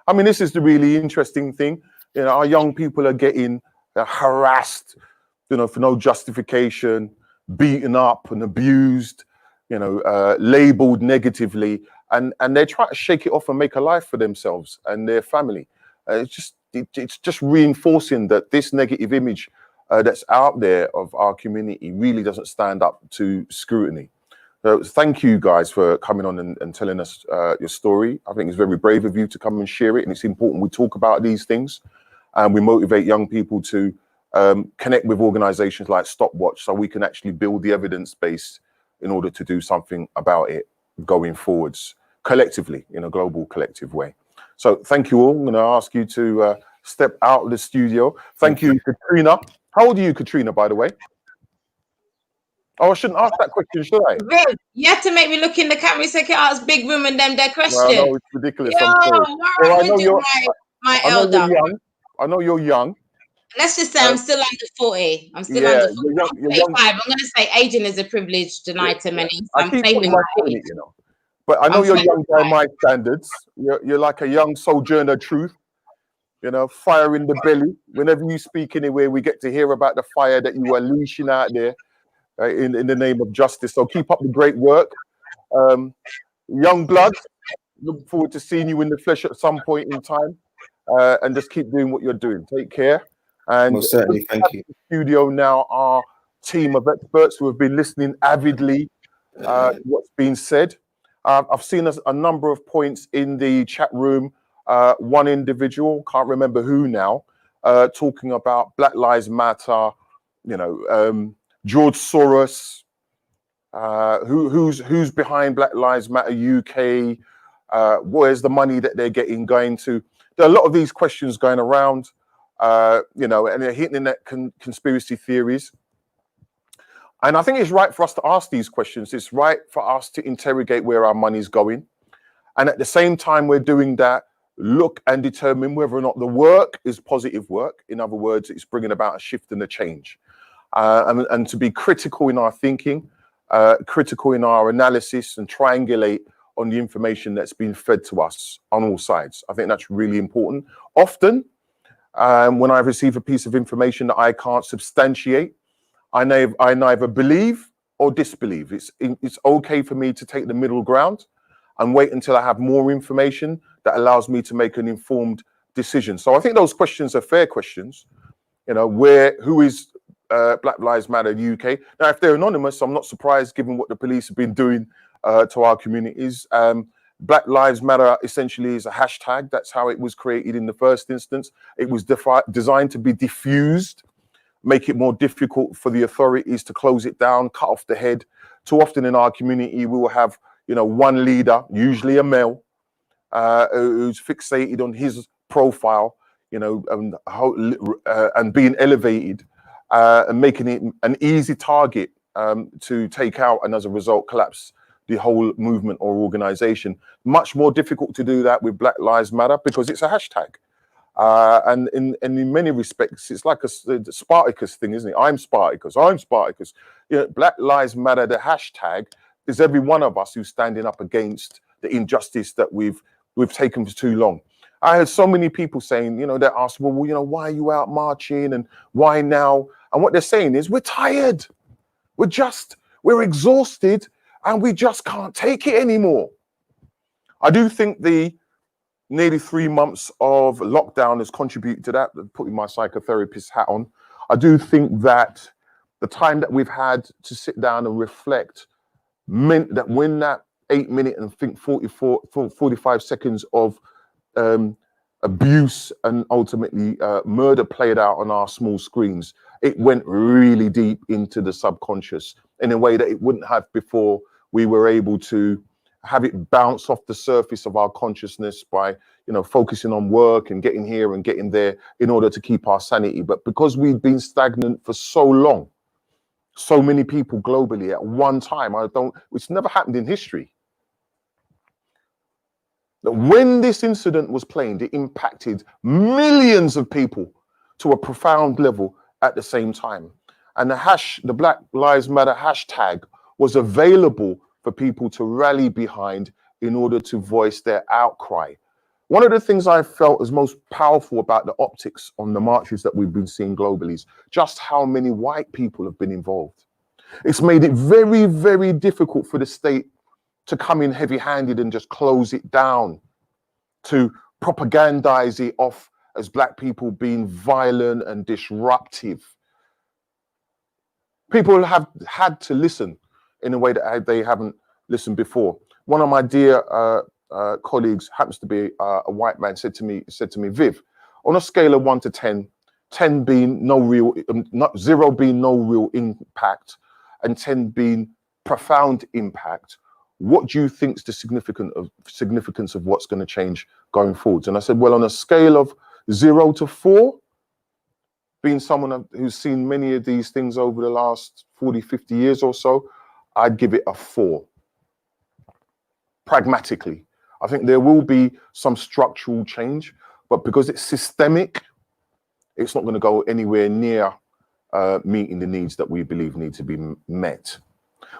S1: I mean, this is the really interesting thing. Our young people are getting harassed, for no justification, beaten up and abused, labeled negatively, and they're trying to shake it off and make a life for themselves and their family. It's just reinforcing that this negative image that's out there of our community really doesn't stand up to scrutiny. So thank you guys for coming on and telling us your story. I think it's very brave of you to come and share it, and it's important we talk about these things and we motivate young people to connect with organizations like Stopwatch so we can actually build the evidence base in order to do something about it going forwards collectively in a global collective way. So thank you all. I'm going to ask you to step out of the studio. Thank you, Katrina. How old are you, Katrina, by the way? Oh, I shouldn't ask that question, should I?
S4: Viv, you have to make me look in the camera so I can ask big women them their question.
S1: No, it's ridiculous.
S4: Yo,
S1: I know you're
S4: my elder.
S1: Young. I know you're young.
S4: Let's just say I'm still under 40. I'm still under 40.
S1: You're young.
S4: I'm going to say aging is a privilege denied to many. So
S1: I keep putting my foot in it, But I know you're young by my standards. You're like a young sojourner truth, fire in the belly. Whenever you speak anywhere, we get to hear about the fire that you are unleashing out there in the name of justice. So keep up the great work. Young blood, look forward to seeing you in the flesh at some point in time. And just keep doing what you're doing. Take care. And
S3: most certainly, thank you.
S1: In the studio now, our team of experts who have been listening avidly to what's been said. I've seen a number of points in the chat room. One individual, can't remember who now, talking about Black Lives Matter, George Soros, who's behind Black Lives Matter UK, where's the money that they're getting going to? There are a lot of these questions going around, and they're hitting at conspiracy theories. And I think it's right for us to ask these questions. It's right for us to interrogate where our money's going. And at the same time we're doing that, look and determine whether or not the work is positive work. In other words, it's bringing about a shift and a change. And to be critical in our thinking, critical in our analysis, and triangulate on the information that's been fed to us on all sides. I think that's really important. Often, when I receive a piece of information that I can't substantiate, I neither believe or disbelieve. It's okay for me to take the middle ground and wait until I have more information that allows me to make an informed decision. So I think those questions are fair questions. Who is Black Lives Matter UK? Now, if they're anonymous, I'm not surprised given what the police have been doing to our communities. Black Lives Matter essentially is a hashtag. That's how it was created in the first instance. It was designed to be diffused, make it more difficult for the authorities to close it down, cut off the head. Too often in our community, we will have, one leader, usually a male, who's fixated on his profile, and being elevated and making it an easy target to take out, and as a result, collapse the whole movement or organization. Much more difficult to do that with Black Lives Matter because it's a hashtag. And in many respects, it's like a Spartacus thing, isn't it? I'm Spartacus. Black Lives Matter, the hashtag, is every one of us who's standing up against the injustice that we've taken for too long. I heard so many people saying, they're asked, well, why are you out marching and why now? And what they're saying is, we're tired. We're exhausted and we just can't take it anymore. I do think the nearly 3 months of lockdown has contributed to that, putting my psychotherapist hat on. I do think that the time that we've had to sit down and reflect meant that when that 8-minute and 45 seconds of abuse and ultimately murder played out on our small screens, it went really deep into the subconscious in a way that it wouldn't have before. We were able to have it bounce off the surface of our consciousness by, focusing on work and getting here and getting there in order to keep our sanity. But because we've been stagnant for so long, so many people globally at one time. It's never happened in history. That when this incident was planned, it impacted millions of people to a profound level at the same time. And the Black Lives Matter hashtag was available for people to rally behind in order to voice their outcry. One of the things I felt is most powerful about the optics on the marches that we've been seeing globally is just how many white people have been involved. It's made it very, very difficult for the state to come in heavy-handed and just close it down, to propagandize it off as Black people being violent and disruptive. People have had to listen in a way that they haven't listened before. One of my dear colleagues, happens to be a white man, said to me, Viv, on a scale of 1 to 10, 10 being no real, 0 being no real impact, and 10 being profound impact, what do you think is the significance of what's going to change going forwards? And I said, well, on a scale of 0 to 4, being someone who's seen many of these things over the last 40, 50 years or so, I'd give it a 4. Pragmatically, I think there will be some structural change, but because it's systemic, it's not going to go anywhere near meeting the needs that we believe need to be met.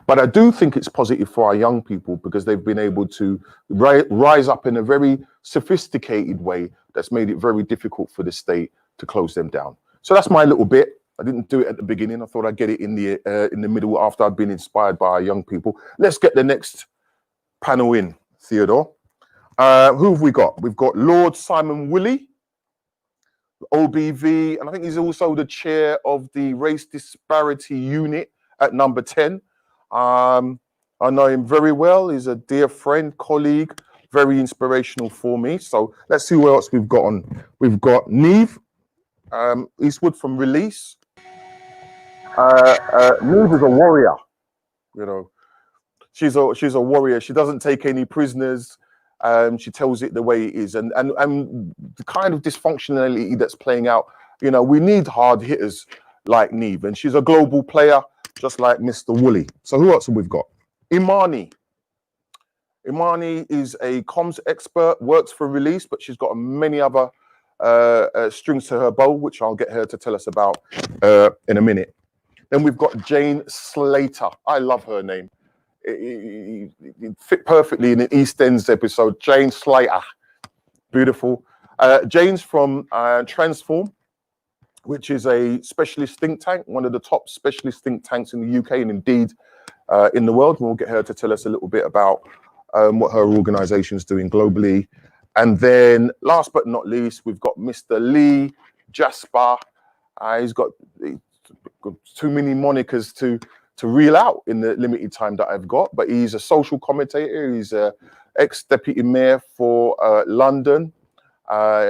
S1: But I do think it's positive for our young people because they've been able to rise up in a very sophisticated way that's made it very difficult for the state to close them down. So that's my little bit. I didn't do it at the beginning. I thought I'd get it in the middle after I'd been inspired by our young people. Let's get the next panel in, Theodore. Who have we got? We've got Lord Simon Woolley, OBV, and I think he's also the chair of the Race Disparity Unit at number 10. I know him very well. He's a dear friend, colleague, very inspirational for me. So let's see what else we've got on. We've got Neve Eastwood from Release. Neve is a warrior, you know. She's a warrior. She doesn't take any prisoners. She tells it the way it is, and the kind of dysfunctionality that's playing out. You know, we need hard hitters like Neve, and she's a global player, just like Mr. Woolley. So who else have we got? Imani. Imani is a comms expert, works for Release, but she's got many other strings to her bow, which I'll get her to tell us about in a minute. Then we've got Jayne Slater. I love her name. It fit perfectly in an EastEnders episode. Jayne Slater, beautiful. Jayne's from Transform, which is a specialist think tank, one of the top specialist think tanks in the UK and indeed in the world. And we'll get her to tell us a little bit about what her organisation is doing globally. And then, last but not least, we've got Mr. Lee Jasper. He's got too many monikers to reel out in the limited time that I've got, but he's a social commentator. He's a ex-deputy mayor for London.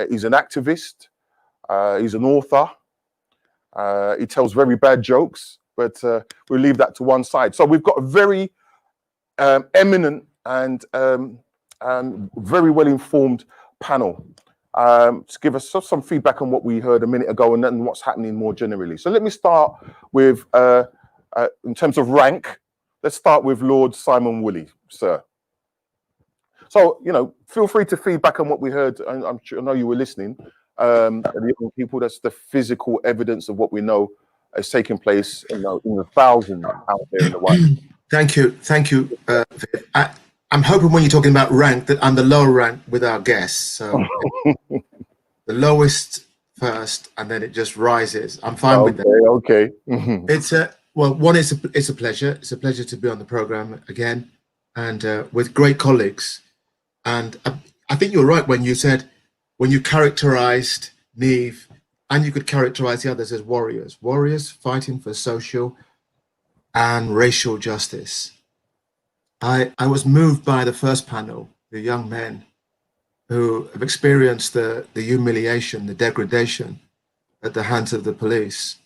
S1: He's an activist. He's an author. He tells very bad jokes, but we'll leave that to one side. So we've got a very eminent and very well-informed panel to give us some feedback on what we heard a minute ago and then what's happening more generally. So let me start with in terms of rank, let's start with Lord Simon Woolley, sir. So, you know, feel free to feedback on what we heard. I know you were listening. The young people, that's the physical evidence of what we know is taking place in the thousands out there in the world.
S5: Thank you. I'm hoping when you're talking about rank that I'm the lower rank with our guests. So the lowest first, and then it just rises. I'm fine with that.
S1: Okay.
S5: It's a pleasure. It's a pleasure to be on the program again, and with great colleagues. And I think you're right when you said, when you characterized Neve, and you could characterize the others as warriors fighting for social and racial justice. I was moved by the first panel, the young men who have experienced the humiliation, the degradation at the hands of the police,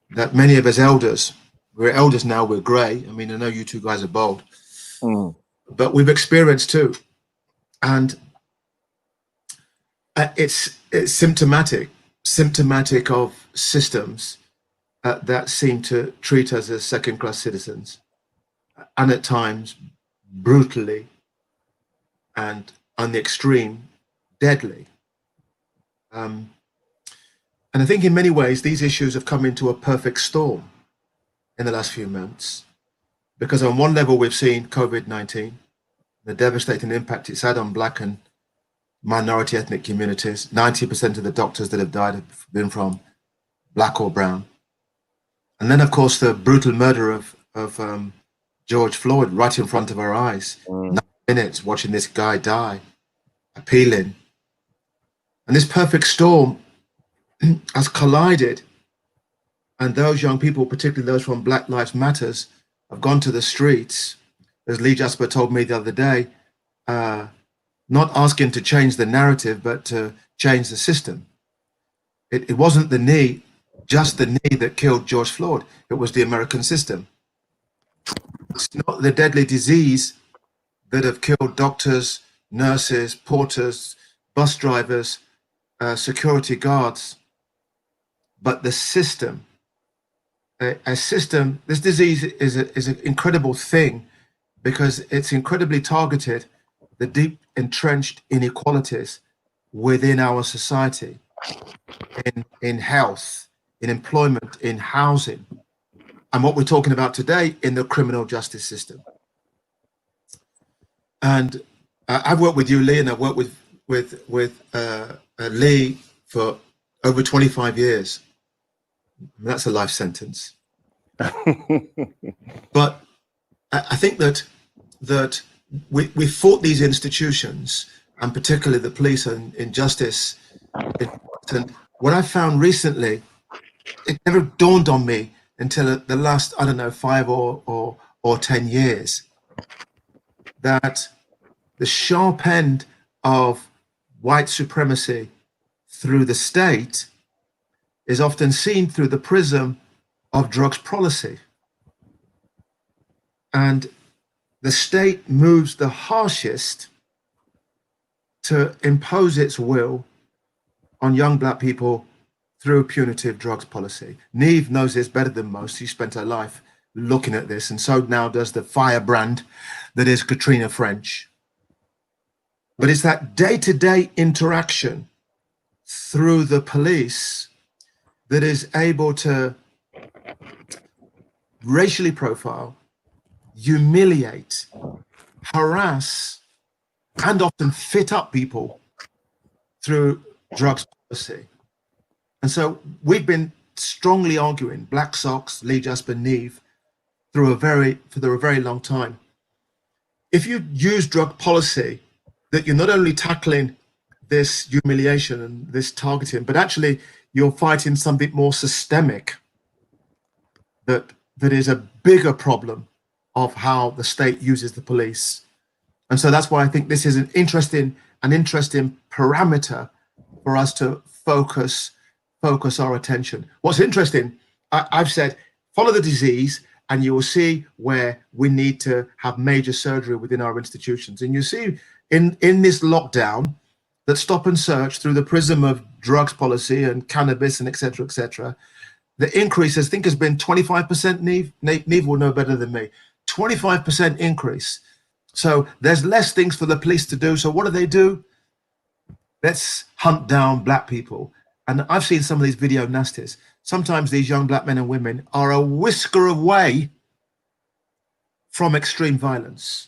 S5: that many of us elders, we're elders now, we're gray. I mean, I know you two guys are bold, but we've experienced too. And it's symptomatic of systems that seem to treat us as second-class citizens, and at times brutally and on the extreme deadly. And I think in many ways these issues have come into a perfect storm in the last few months, because on one level we've seen COVID-19, the devastating impact it's had on Black and minority ethnic communities. 90% of the doctors that have died have been from Black or brown. And then, of course, the brutal murder of George Floyd right in front of our eyes. 9 minutes watching this guy die, appealing. And this perfect storm has collided. And those young people, particularly those from Black Lives Matters, have gone to the streets, as Lee Jasper told me the other day, not asking to change the narrative, but to change the system. It wasn't the knee, just the knee that killed George Floyd. It was the American system. It's not the deadly disease that have killed doctors, nurses, porters, bus drivers, security guards, but the system. A system, this disease is an incredible thing because it's incredibly targeted, the deep entrenched inequalities within our society, in health, in employment, in housing, and what we're talking about today in the criminal justice system. And I've worked with you, Lee, and I've worked with Lee for over 25 years. That's a life sentence. But I think that we fought these institutions, and particularly the police and justice. And what I found recently, it never dawned on me until the last, I don't know, 5 or 10 years, that the sharp end of white supremacy through the state is often seen through the prism of drugs policy. And the state moves the harshest to impose its will on young Black people through punitive drugs policy. Neve knows this better than most. She spent her life looking at this, and so now does the firebrand that is Katrina French. But it's that day-to-day interaction through the police that is able to racially profile, humiliate, harass, and often fit up people through drugs policy. And so we've been strongly arguing, Black Socks, Lee Jasper, Neve, for a very long time. If you use drug policy, that you're not only tackling this humiliation and this targeting, but actually you're fighting something more systemic that is a bigger problem of how the state uses the police. And so that's why I think this is an interesting parameter for us to focus our attention. What's interesting, I've said, follow the disease and you will see where we need to have major surgery within our institutions. And you see in this lockdown that stop and search through the prism of drugs policy and cannabis and et cetera, the increase, I think, has been 25%. Neve will know better than me. 25% increase. So there's less things for the police to do. So what do? Let's hunt down Black people. And I've seen some of these video nasties. Sometimes these young Black men and women are a whisker away from extreme violence,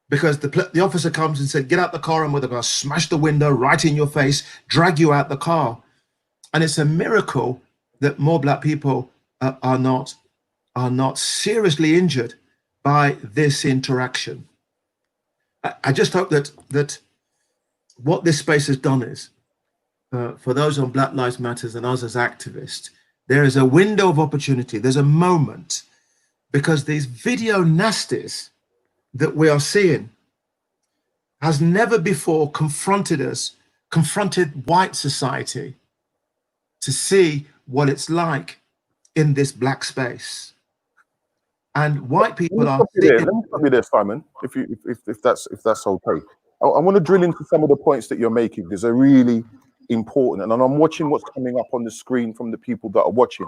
S5: because the officer comes and said, get out the car and we're going to smash the window right in your face, drag you out the car. And it's a miracle that more Black people are not seriously injured by this interaction. I just hope that what this space has done is, for those on Black Lives Matters and us as activists, there is a window of opportunity. There's a moment, because these video nasties that we are seeing has never before confronted white society to see what it's like in this Black space. And white people are.
S1: Let me stop you there, Simon, if that's okay. I want to drill into some of the points that you're making. These are really important, and I'm watching what's coming up on the screen from the people that are watching.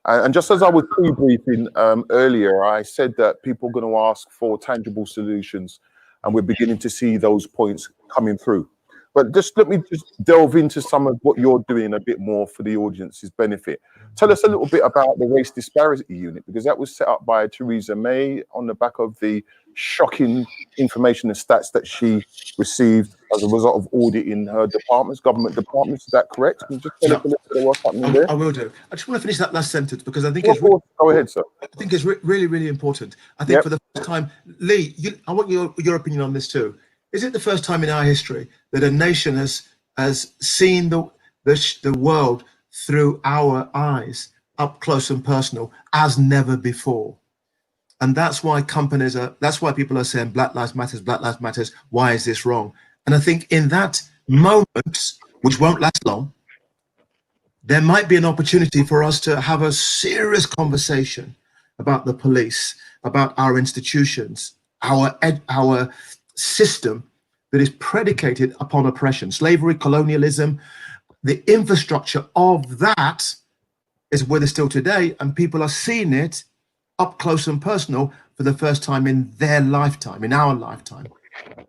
S1: And just as I was pre-briefing earlier, I said that people are going to ask for tangible solutions, and we're beginning to see those points coming through. But just let me just delve into some of what you're doing a bit more for the audience's benefit. Tell us a little bit about the Race Disparity Unit, because that was set up by Theresa May on the back of the shocking information and stats that she received as a result of auditing her departments, government departments. Is that correct? Can you just tell us a little bit of what's happening there?
S5: I will do. I just want to finish that last sentence because I think
S1: Of course. Go ahead, sir.
S5: I think it's really, really important. I think for the first time, Lee, I want your opinion on this too. Is it the first time in our history that a nation has seen the world through our eyes, up close and personal, as never before? And that's why that's why people are saying Black Lives Matter, why is this wrong? And I think in that moment, which won't last long, there might be an opportunity for us to have a serious conversation about the police, about our institutions, our system that is predicated upon oppression, slavery, colonialism. The infrastructure of that is with us still today, and people are seeing it up close and personal for the first time in their lifetime, in our lifetime.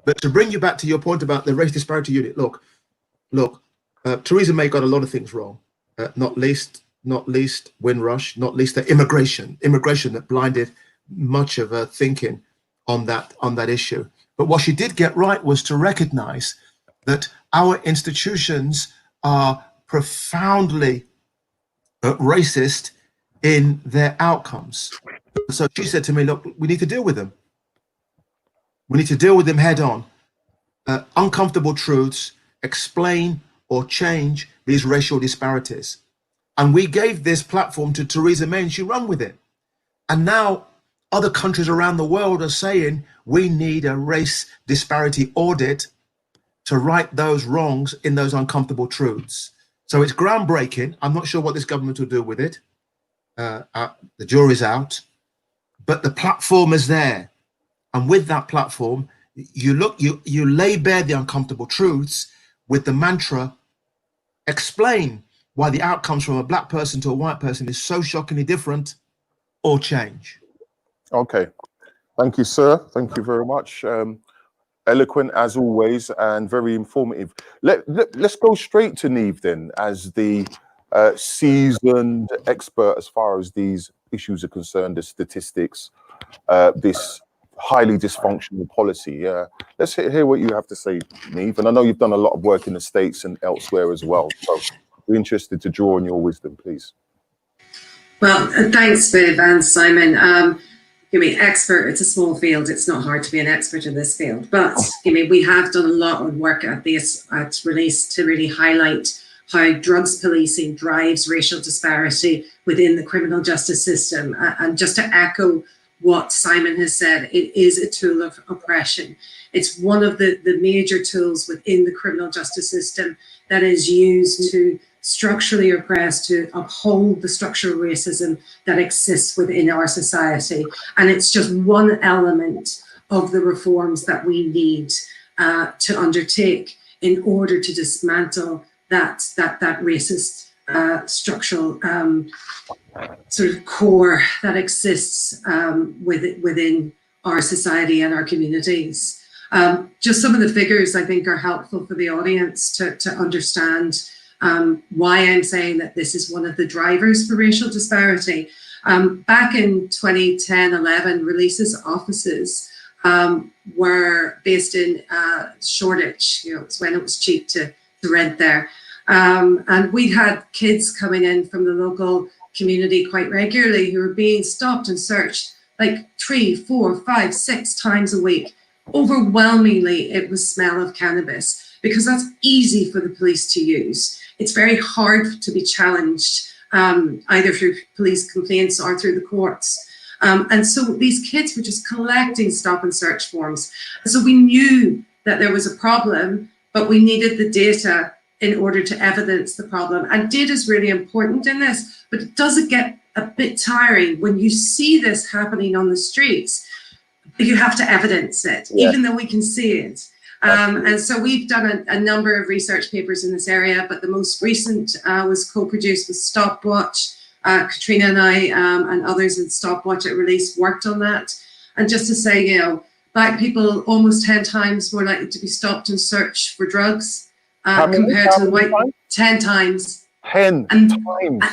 S5: But to bring you back to your point about the Race Disparity Unit, look, Theresa May got a lot of things wrong, not least Windrush, not least the immigration that blinded much of her thinking on that issue. But what she did get right was to recognize that our institutions are profoundly racist in their outcomes. So she said to me, look, we need to deal with them. We need to deal with them head on. Uncomfortable truths, explain or change these racial disparities. And we gave this platform to Theresa May and she ran with it. And now other countries around the world are saying we need a race disparity audit to right those wrongs in those uncomfortable truths. So it's groundbreaking. I'm not sure what this government will do with it. The jury's out, but the platform is there. And with that platform, you lay bare the uncomfortable truths with the mantra, explain why the outcomes from a black person to a white person is so shockingly different, or change.
S1: Okay. Thank you, sir. Thank you very much. Eloquent as always and very informative. Let's go straight to Niamh then, as the seasoned expert as far as these issues are concerned, the statistics, this highly dysfunctional policy. Let's hear what you have to say, Niamh. And I know you've done a lot of work in the States and elsewhere as well. So we're interested to draw on your wisdom, please.
S6: Well, thanks, Viv and Simon. Expert, it's a small field. It's not hard to be an expert in this field. But we have done a lot of work at this at Release to really highlight how drugs policing drives racial disparity within the criminal justice system. And just to echo what Simon has said, it is a tool of oppression. It's one of the major tools within the criminal justice system that is used to structurally oppress, to uphold the structural racism that exists within our society. And it's just one element of the reforms that we need to undertake in order to dismantle that racist structural sort of core that exists within our society and our communities. Just some of the figures I think are helpful for the audience to understand why I'm saying that this is one of the drivers for racial disparity. Back in 2010-11, Release's offices were based in Shoreditch. It's when it was cheap to rent there. And we had kids coming in from the local community quite regularly who were being stopped and searched like 3, 4, 5, 6 times a week. Overwhelmingly, it was smell of cannabis because that's easy for the police to use. It's very hard to be challenged either through police complaints or through the courts. And so these kids were just collecting stop and search forms. So we knew that there was a problem, but we needed the data in order to evidence the problem. And data is really important in this, but it does get a bit tiring when you see this happening on the streets. You have to evidence it, even though we can see it. And so we've done a number of research papers in this area, but the most recent was co-produced with Stopwatch, Katrina and I and others in Stopwatch at Release worked on that. And just to say, you know, Black people almost 10 times more likely to be stopped and searched for drugs compared to the white. 10 times.
S1: 10 times.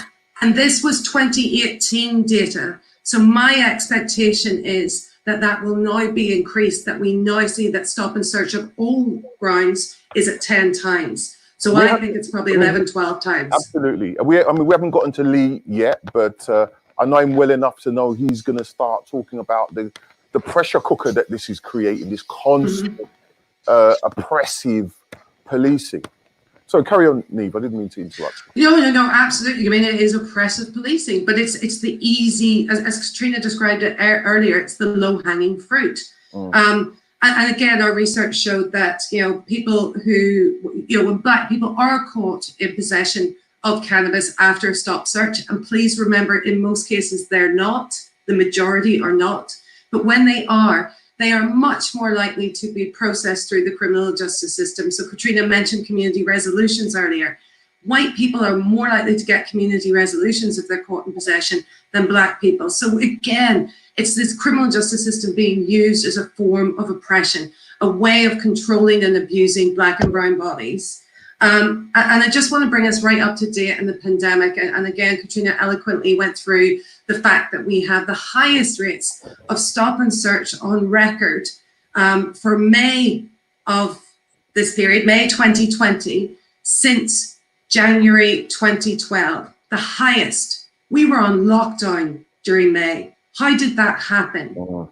S6: And this was 2018 data. So my expectation is that that will now be increased, that we now see that stop and search of all grounds is at 10 times. So I think it's probably 11, 12 times.
S1: Absolutely. I mean, we haven't gotten to Lee yet, but I know him well enough to know he's going to start talking about the pressure cooker that this is creating, this constant oppressive policing. So carry on, Neve. I didn't mean to interrupt.
S6: No, absolutely. I mean, it is oppressive policing, but it's the easy, as Katrina described it earlier, it's the low-hanging fruit. And again, our research showed that, you know, people who, you know, when Black people are caught in possession of cannabis after a stop search, and please remember, in most cases, they're not, the majority are not, but when they are much more likely to be processed through the criminal justice system. So Katrina mentioned community resolutions earlier. White people are more likely to get community resolutions if they're caught in possession than Black people. So again, it's this criminal justice system being used as a form of oppression, a way of controlling and abusing Black and brown bodies. And I just want to bring us right up to date in the pandemic. And again, Katrina eloquently went through the fact that we have the highest rates of stop and search on record for May of this period, May 2020, since January 2012, the highest. We were on lockdown during May. How did that happen?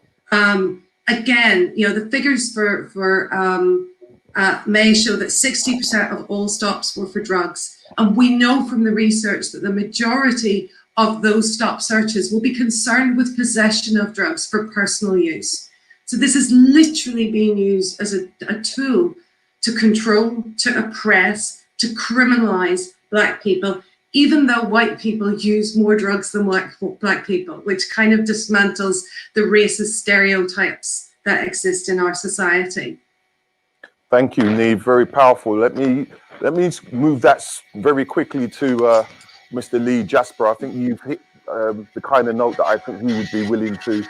S6: Again, you know, the figures for May show that 60% of all stops were for drugs. And we know from the research that the majority of those stop searches will be concerned with possession of drugs for personal use. So this is literally being used as a tool to control, to oppress, to criminalize Black people, even though white people use more drugs than Black people, which kind of dismantles the racist stereotypes that exist in our society.
S1: Thank you, Neve. Very powerful. Let me move that very quickly to Mr. Lee Jasper. I think you've hit the kind of note that I think he would be willing to,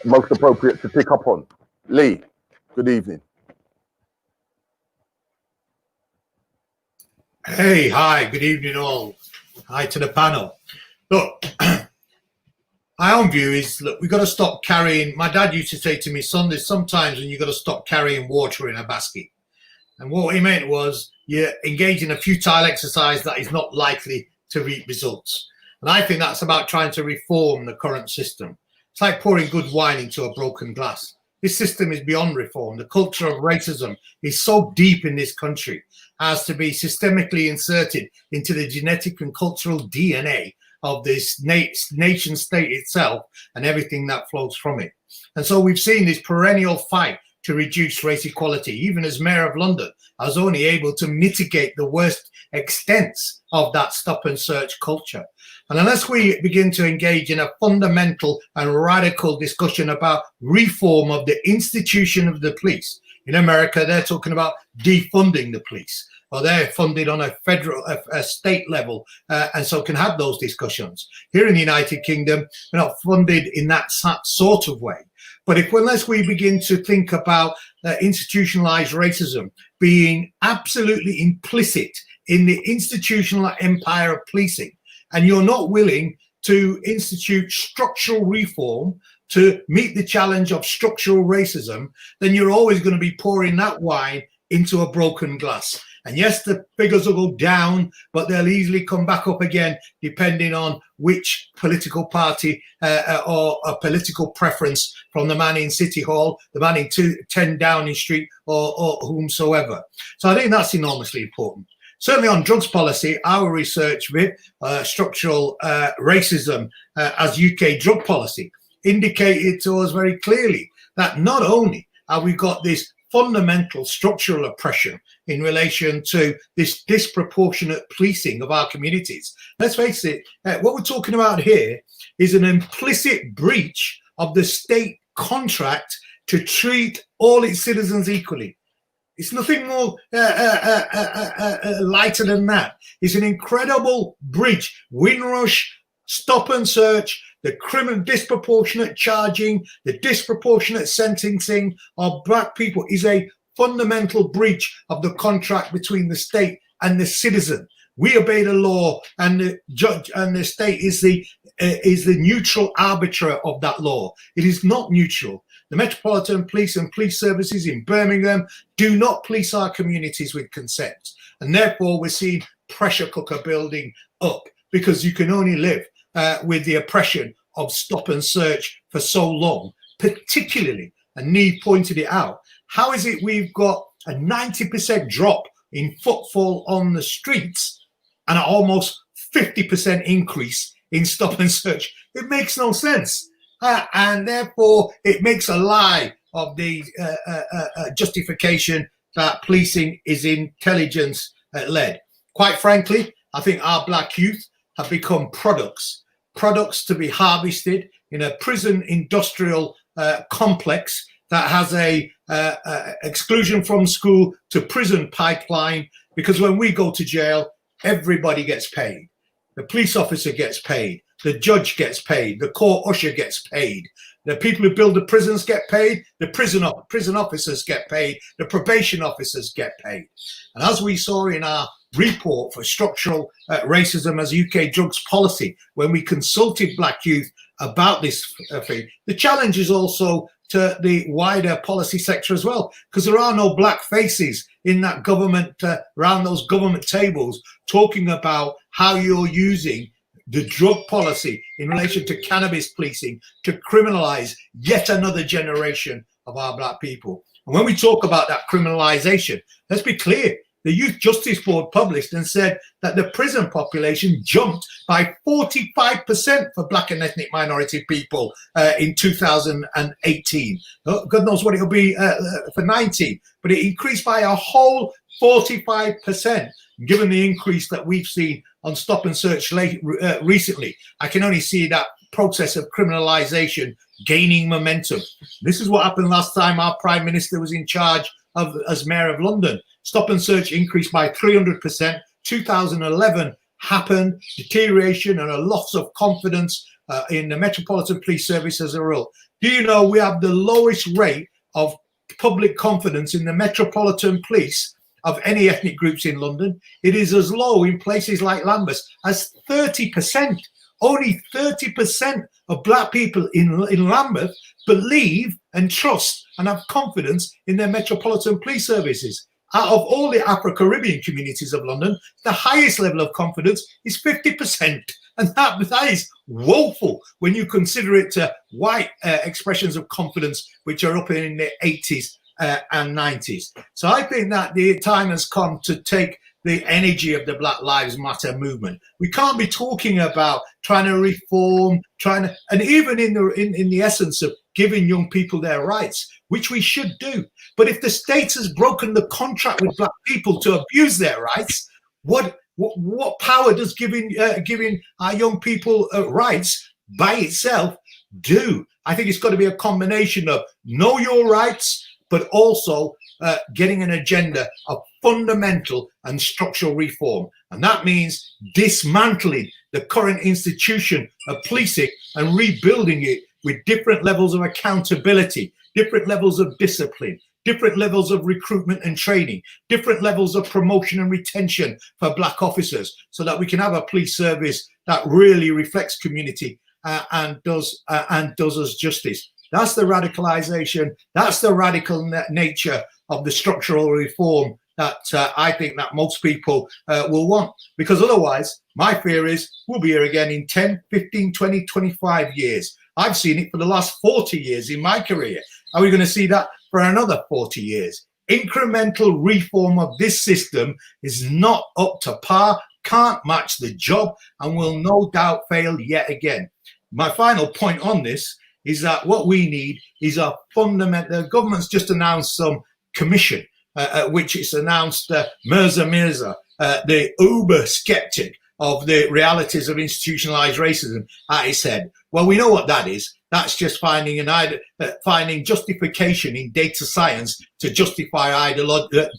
S1: most appropriate to pick up on. Lee, good evening.
S7: Hey, hi, good evening all. Hi to the panel. Look, my own view is, look, we've got to stop carrying, my dad used to say to me, son, there's sometimes when you've got to stop carrying water in a basket. And what he meant was you're engaging in a futile exercise that is not likely to reap results. And I think that's about trying to reform the current system. It's like pouring good wine into a broken glass. This system is beyond reform. The culture of racism is so deep in this country as to be systemically inserted into the genetic and cultural DNA of this nation state itself and everything that flows from it. And so we've seen this perennial fight to reduce race equality. Even as Mayor of London, I was only able to mitigate the worst extents of that stop and search culture. And unless we begin to engage in a fundamental and radical discussion about reform of the institution of the police, in America, they're talking about defunding the police. Well, they're funded on a federal, a state level, and so can have those discussions. Here in the United Kingdom, we're not funded in that sort of way. But unless we begin to think about institutionalized racism being absolutely implicit in the institutional empire of policing, and you're not willing to institute structural reform to meet the challenge of structural racism, then you're always going to be pouring that wine into a broken glass. And yes, the figures will go down, but they'll easily come back up again, depending on which political party or a political preference from the man in City Hall, the man in 10 Downing Street, or whomsoever. So I think that's enormously important. Certainly on drugs policy, our research with structural racism as UK drug policy indicated to us very clearly that not only have we got this fundamental structural oppression in relation to this disproportionate policing of our communities. Let's face it, what we're talking about here is an implicit breach of the state contract to treat all its citizens equally. It's nothing more lighter than that. It's an incredible breach. Windrush Stop and search, the criminal disproportionate charging, the disproportionate sentencing of black people is a fundamental breach of the contract between the state and the citizen. We obey the law, and the judge and the state is the neutral arbiter of that law. It is not neutral. The Metropolitan Police and police services in Birmingham do not police our communities with consent. And therefore, we're seeing pressure cooker building up, because you can only live with the oppression of stop and search for so long, particularly, and Neve pointed it out, how is it we've got a 90% drop in footfall on the streets and an almost 50% increase in stop and search? It makes no sense. And therefore, it makes a lie of the justification that policing is intelligence-led. Quite frankly, I think our black youth have become products to be harvested in a prison industrial complex that has a exclusion from school to prison pipeline, because when we go to jail, everybody gets paid. The police officer gets paid. The judge gets paid. The court usher gets paid. The people who build the prisons get paid. The prison officers get paid. The probation officers get paid. And as we saw in our report for structural racism as UK drugs policy, when we consulted black youth about this thing, the challenge is also to the wider policy sector as well, because there are no black faces in that government, around those government tables, talking about how you're using the drug policy in relation to cannabis policing to criminalize yet another generation of our black people. And when we talk about that criminalization, let's be clear. The Youth Justice Board published and said that the prison population jumped by 45% for black and ethnic minority people in 2018. God knows what it'll be for 19, but it increased by a whole 45%, given the increase that we've seen on stop and search recently. I can only see that process of criminalization gaining momentum. This is what happened last time our Prime Minister was in charge as Mayor of London. Stop and search increased by 300%. 2011 happened, deterioration and a loss of confidence in the Metropolitan Police Service as a result. Do you know we have the lowest rate of public confidence in the Metropolitan Police of any ethnic groups in London? It is as low in places like Lambeth as 30%. Only 30% of black people in Lambeth believe and trust and have confidence in their Metropolitan Police Services. Out of all the Afro-Caribbean communities of London, the highest level of confidence is 50%. And that is woeful when you consider it to white expressions of confidence, which are up in the 80s and 90s. So I think that the time has come to take the energy of the Black Lives Matter movement. We can't be talking about trying to reform, and even in the essence of giving young people their rights, which we should do. But if the state has broken the contract with black people to abuse their rights, what power does giving our young people rights by itself do? I think it's got to be a combination of know your rights, but also getting an agenda of fundamental and structural reform. And that means dismantling the current institution of policing and rebuilding it with different levels of accountability, different levels of discipline, different levels of recruitment and training, different levels of promotion and retention for black officers, so that we can have a police service that really reflects community and does us justice. That's the radicalization. That's the radical nature of the structural reform that I think that most people will want. Because otherwise, my fear is we'll be here again in 10, 15, 20, 25 years. I've seen it for the last 40 years in my career. Are we going to see that for another 40 years? Incremental reform of this system is not up to par, can't match the job, and will no doubt fail yet again. My final point on this is that what we need is a fundamental. The government's just announced some commission, which it's announced Mirza, the uber skeptic of the realities of institutionalized racism, at its head. Well, we know what that is. That's just finding justification in data science to justify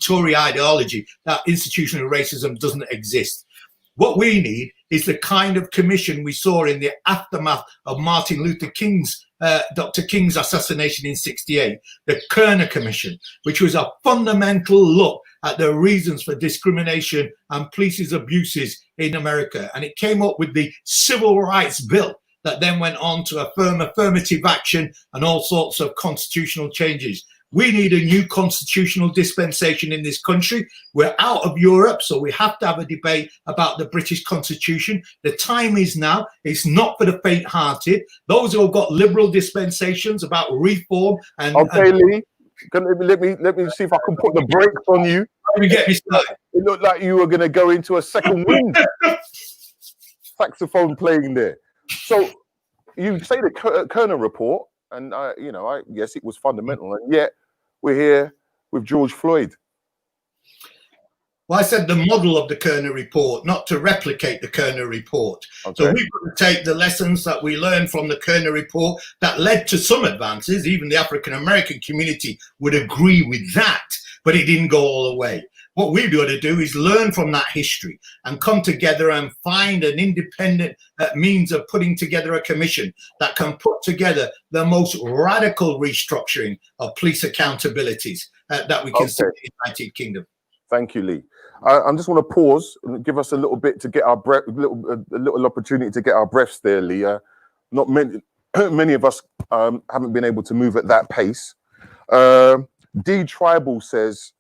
S7: Tory ideology that institutional racism doesn't exist. What we need is the kind of commission we saw in the aftermath of Martin Luther King's, Dr. King's assassination in '68, the Kerner Commission, which was a fundamental look at the reasons for discrimination and police abuses in America. And it came up with the Civil Rights Bill that then went on to affirm affirmative action and all sorts of constitutional changes. We need a new constitutional dispensation in this country. We're out of Europe, so we have to have a debate about the British Constitution. The time is now. It's not for the faint-hearted. Those who have got liberal dispensations about reform and...
S1: Okay, Lee, let me see if I can put the brakes on you.
S7: Let me get me started.
S1: It looked like you were going to go into a second wind. Saxophone playing there. So you say the Kerner report, and yes, it was fundamental, and yet we're here with George Floyd.
S7: Well, I said the model of the Kerner report, not to replicate the Kerner report.
S1: Okay.
S7: So we've got to take the lessons that we learned from the Kerner report that led to some advances. Even the African-American community would agree with that, but it didn't go all the way. What we've got to do is learn from that history and come together and find an independent means of putting together a commission that can put together the most radical restructuring of police accountabilities that we can see in the United Kingdom.
S1: Thank you, Lee. I just want to pause and give us a little bit to get our breath, a little opportunity to get our breaths there, Lee. Not many of us haven't been able to move at that pace. D Tribal says,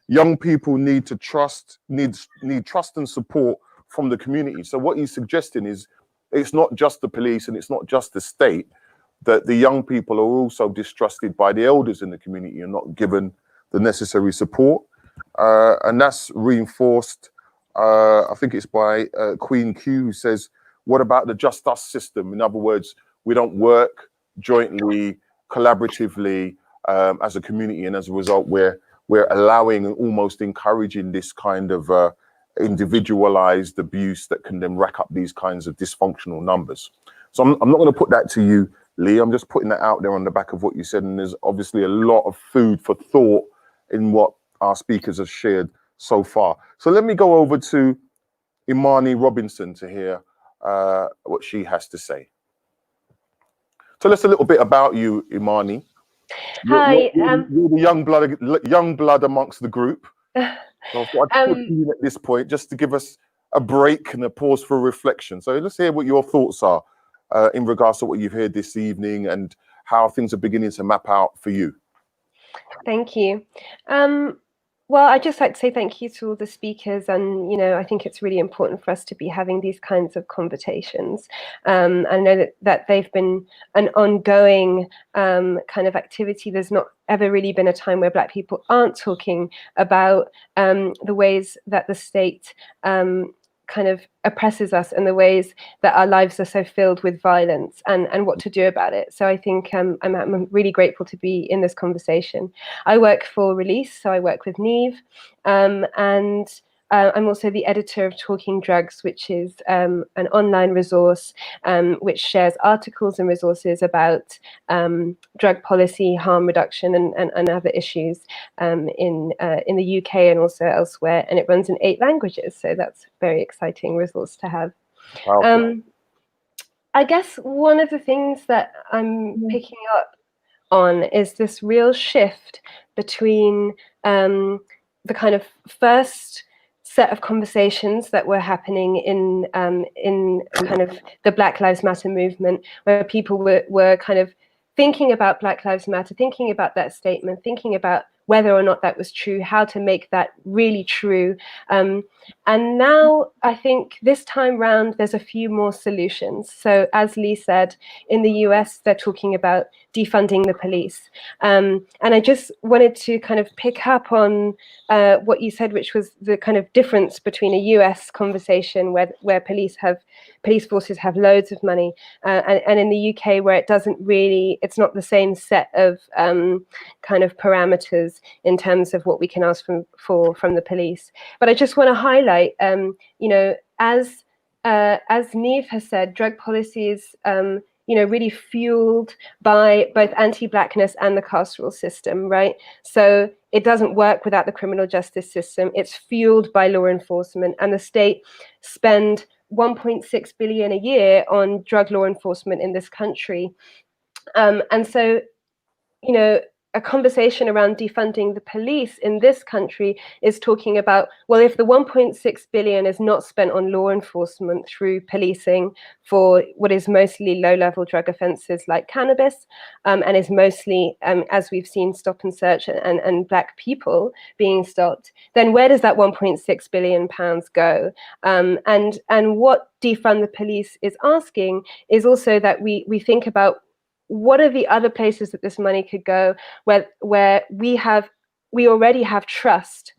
S1: young people need trust and support from the community. So what he's suggesting is it's not just the police and it's not just the state, that the young people are also distrusted by the elders in the community and not given the necessary support. And that's reinforced, I think it's by Queen Q, who says, what about the just us system? In other words, we don't work jointly, collaboratively as a community, and as a result, we're allowing and almost encouraging this kind of individualized abuse that can then rack up these kinds of dysfunctional numbers. So I'm not going to put that to you, Lee. I'm just putting that out there on the back of what you said. And there's obviously a lot of food for thought in what our speakers have shared so far. So let me go over to Imani Robinson to hear what she has to say. Tell us a little bit about you, Imani.
S8: Hi.
S1: You're the young blood amongst the group. So I thought I'd put you at this point just to give us a break and a pause for reflection. So let's hear what your thoughts are in regards to what you've heard this evening and how things are beginning to map out for you.
S8: Thank you. Well, I'd just like to say thank you to all the speakers, and I think it's really important for us to be having these kinds of conversations. I know that they've been an ongoing kind of activity. There's not ever really been a time where Black people aren't talking about the ways that the state kind of oppresses us and the ways that our lives are so filled with violence and what to do about it. So I think I'm really grateful to be in this conversation. I work for Release, so I work with Neve, and I'm also the editor of Talking Drugs, which is an online resource which shares articles and resources about drug policy, harm reduction, and other issues in the UK and also elsewhere. And it runs in 8 languages, so that's a very exciting resource to have. I guess one of the things that I'm picking up on is this real shift between the kind of first set of conversations that were happening in kind of the Black Lives Matter movement, where people were kind of thinking about Black Lives Matter, thinking about that statement, thinking about whether or not that was true, how to make that really true. And now I think this time round, there's a few more solutions. So as Lee said, in the US, they're talking about defunding the police. And I just wanted to kind of pick up on what you said, which was the kind of difference between a US conversation where police forces have loads of money, and in the UK, where it doesn't really, it's not the same set of kind of parameters in terms of what we can ask from the police. But I just want to highlight, as Neve has said, drug policy is really fueled by both anti-Blackness and the carceral system, right? So it doesn't work without the criminal justice system. It's fueled by law enforcement, and the state spend 1.6 billion a year on drug law enforcement in this country. And so, you know, a conversation around defunding the police in this country is talking about, well, if the 1.6 billion is not spent on law enforcement through policing for what is mostly low-level drug offences like cannabis, and is mostly, as we've seen, stop and search and Black people being stopped, then where does that 1.6 billion pounds go? And what defund the police is asking is also that we think about what are the other places that this money could go where we already have trust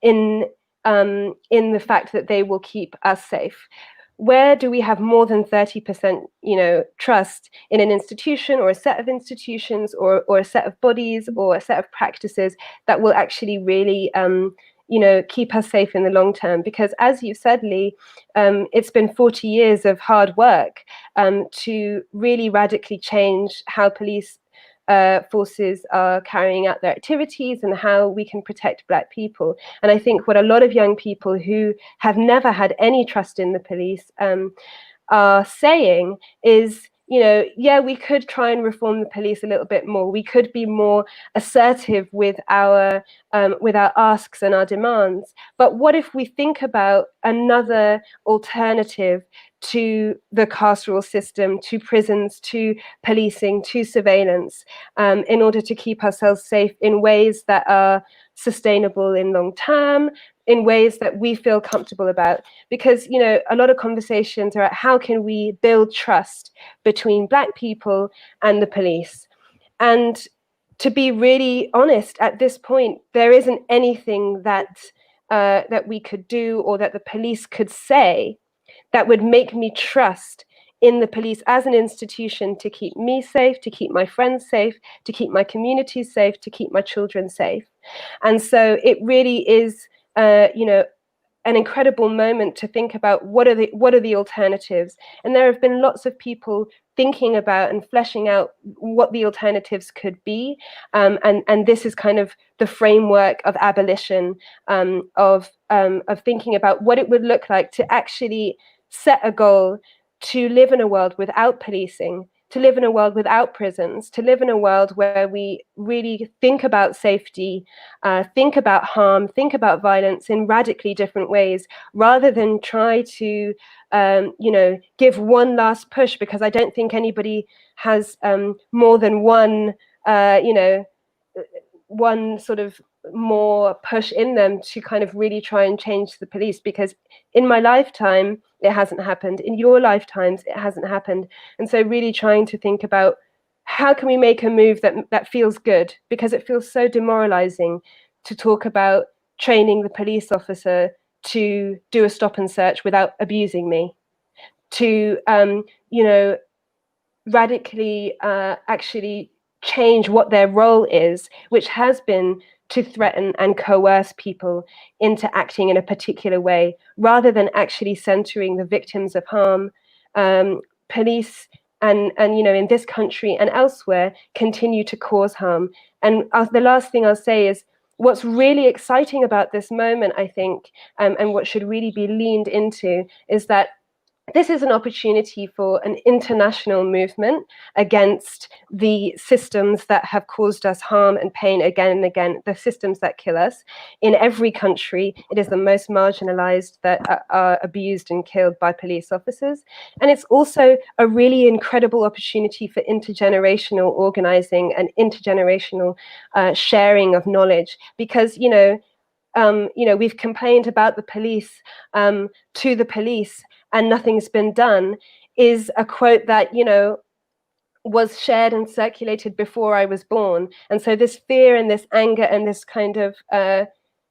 S8: in the fact that they will keep us safe? Where do we have more than 30%, you know, trust in an institution or a set of institutions or a set of bodies or a set of practices that will actually really you know, keep us safe in the long term? Because as you said, Lee, it's been 40 years of hard work to really radically change how police forces are carrying out their activities and how we can protect Black people. And I think what a lot of young people who have never had any trust in the police are saying is, you know, yeah, we could try and reform the police a little bit more. We could be more assertive with our asks and our demands. But what if we think about another alternative to the carceral system, to prisons, to policing, to surveillance, in order to keep ourselves safe in ways that are sustainable in long term, in ways that we feel comfortable about? Because, you know, a lot of conversations are at how can we build trust between Black people and the police. And to be really honest, at this point, there isn't anything that that we could do or that the police could say that would make me trust in the police as an institution to keep me safe, to keep my friends safe, to keep my community safe, to keep my children safe. And so it really is, you know, an incredible moment to think about what are the alternatives. And there have been lots of people thinking about and fleshing out what the alternatives could be. And this is kind of the framework of abolition, of thinking about what it would look like to actually set a goal to live in a world without policing, to live in a world without prisons, to live in a world where we really think about safety, think about harm, think about violence in radically different ways, rather than try to, you know, give one last push, because I don't think anybody has more than one, you know, one sort of more push in them to kind of really try and change the police. Because in my lifetime, it hasn't happened. In your lifetimes, it hasn't happened. And so really trying to think about how can we make a move that feels good, because it feels so demoralizing to talk about training the police officer to do a stop and search without abusing me, to, you know, radically actually change what their role is, which has been to threaten and coerce people into acting in a particular way, rather than actually centering the victims of harm. Police and you know, in this country and elsewhere, continue to cause harm. And the last thing I'll say is, what's really exciting about this moment, I think, and what should really be leaned into, is that this is an opportunity for an international movement against the systems that have caused us harm and pain again and again, the systems that kill us. In every country, it is the most marginalized that are abused and killed by police officers. And it's also a really incredible opportunity for intergenerational organizing and intergenerational sharing of knowledge, because, you know, we've complained about the police to the police and nothing's been done, is a quote that, you know, was shared and circulated before I was born. And so this fear and this anger and this kind of,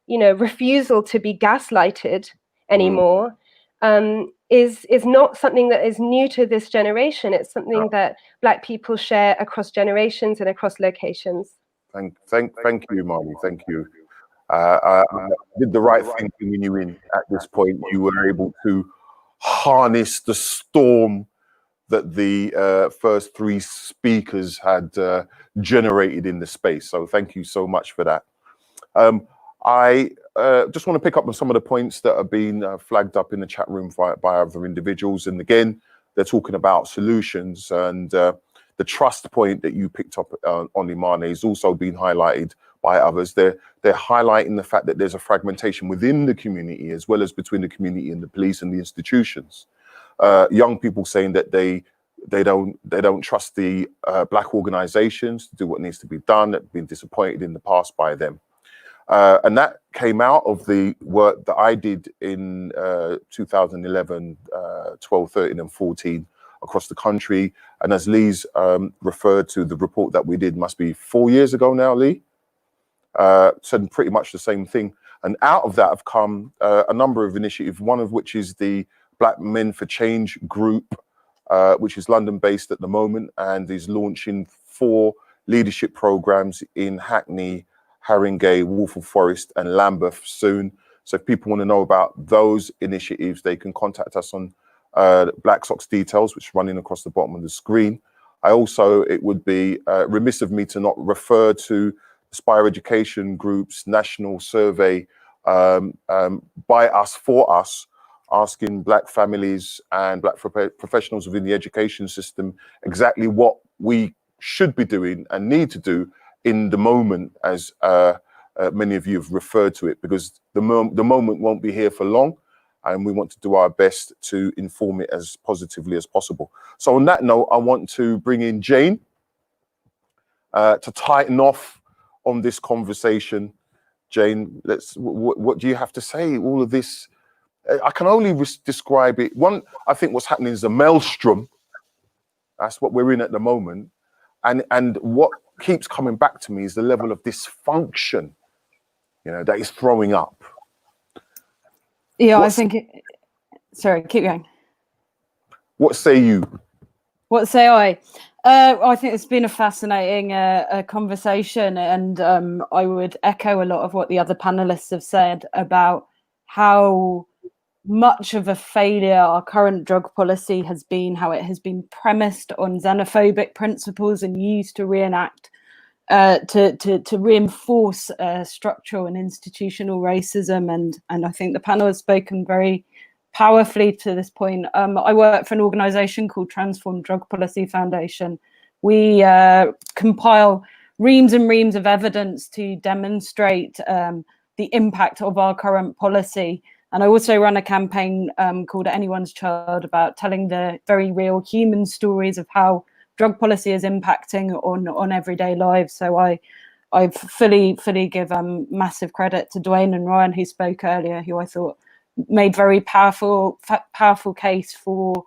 S8: you know, refusal to be gaslighted anymore is not something that is new to this generation. It's something that Black people share across generations and across locations.
S1: Thank you, Imani. Thank you. I did the right thing bringing you in at this point. You were able to harness the storm that the first three speakers had generated in the space. So thank you so much for that. I just want to pick up on some of the points that have been flagged up in the chat room by other individuals. And again, they're talking about solutions, and the trust point that you picked up on Imani has also been highlighted by others. They're highlighting the fact that there's a fragmentation within the community as well as between the community and the police and the institutions. Young people saying that they don't trust the black organizations to do what needs to be done, that have been disappointed in the past by them. And that came out of the work that I did in 2011, 12, 13 and 14 across the country. And as Lee's referred to, the report that we did must be 4 years ago now, Lee, said pretty much the same thing. And out of that have come a number of initiatives, one of which is the Black Men for Change group, which is London-based at the moment and is launching 4 leadership programs in Hackney, Haringey, Waltham Forest and Lambeth soon. So if people want to know about those initiatives, they can contact us on Black Socks Details, which is running across the bottom of the screen. It would be remiss of me to not refer to Aspire Education Group's national survey by us, for us, asking Black families and Black professionals within the education system exactly what we should be doing and need to do in the moment, as many of you have referred to it, because the moment won't be here for long, and we want to do our best to inform it as positively as possible. So on that note, I want to bring in Jayne to tighten off on this conversation. Jayne, what do you have to say? All of this, I can only describe it. One, I think what's happening is a maelstrom. That's what we're in at the moment. And what keeps coming back to me is the level of dysfunction, that is throwing up.
S9: Yeah, sorry, keep going.
S1: What say you?
S9: What say I? I think it's been a fascinating conversation, and I would echo a lot of what the other panelists have said about how much of a failure our current drug policy has been, how it has been premised on xenophobic principles and used to reenact, to reinforce structural and institutional racism. And I think the panel has spoken very powerfully to this point. I work for an organization called Transform Drug Policy Foundation. We compile reams and reams of evidence to demonstrate the impact of our current policy. And I also run a campaign called Anyone's Child, about telling the very real human stories of how drug policy is impacting on everyday lives. So I fully give massive credit to Dwayne and Ryan, who spoke earlier, who I thought made very powerful case for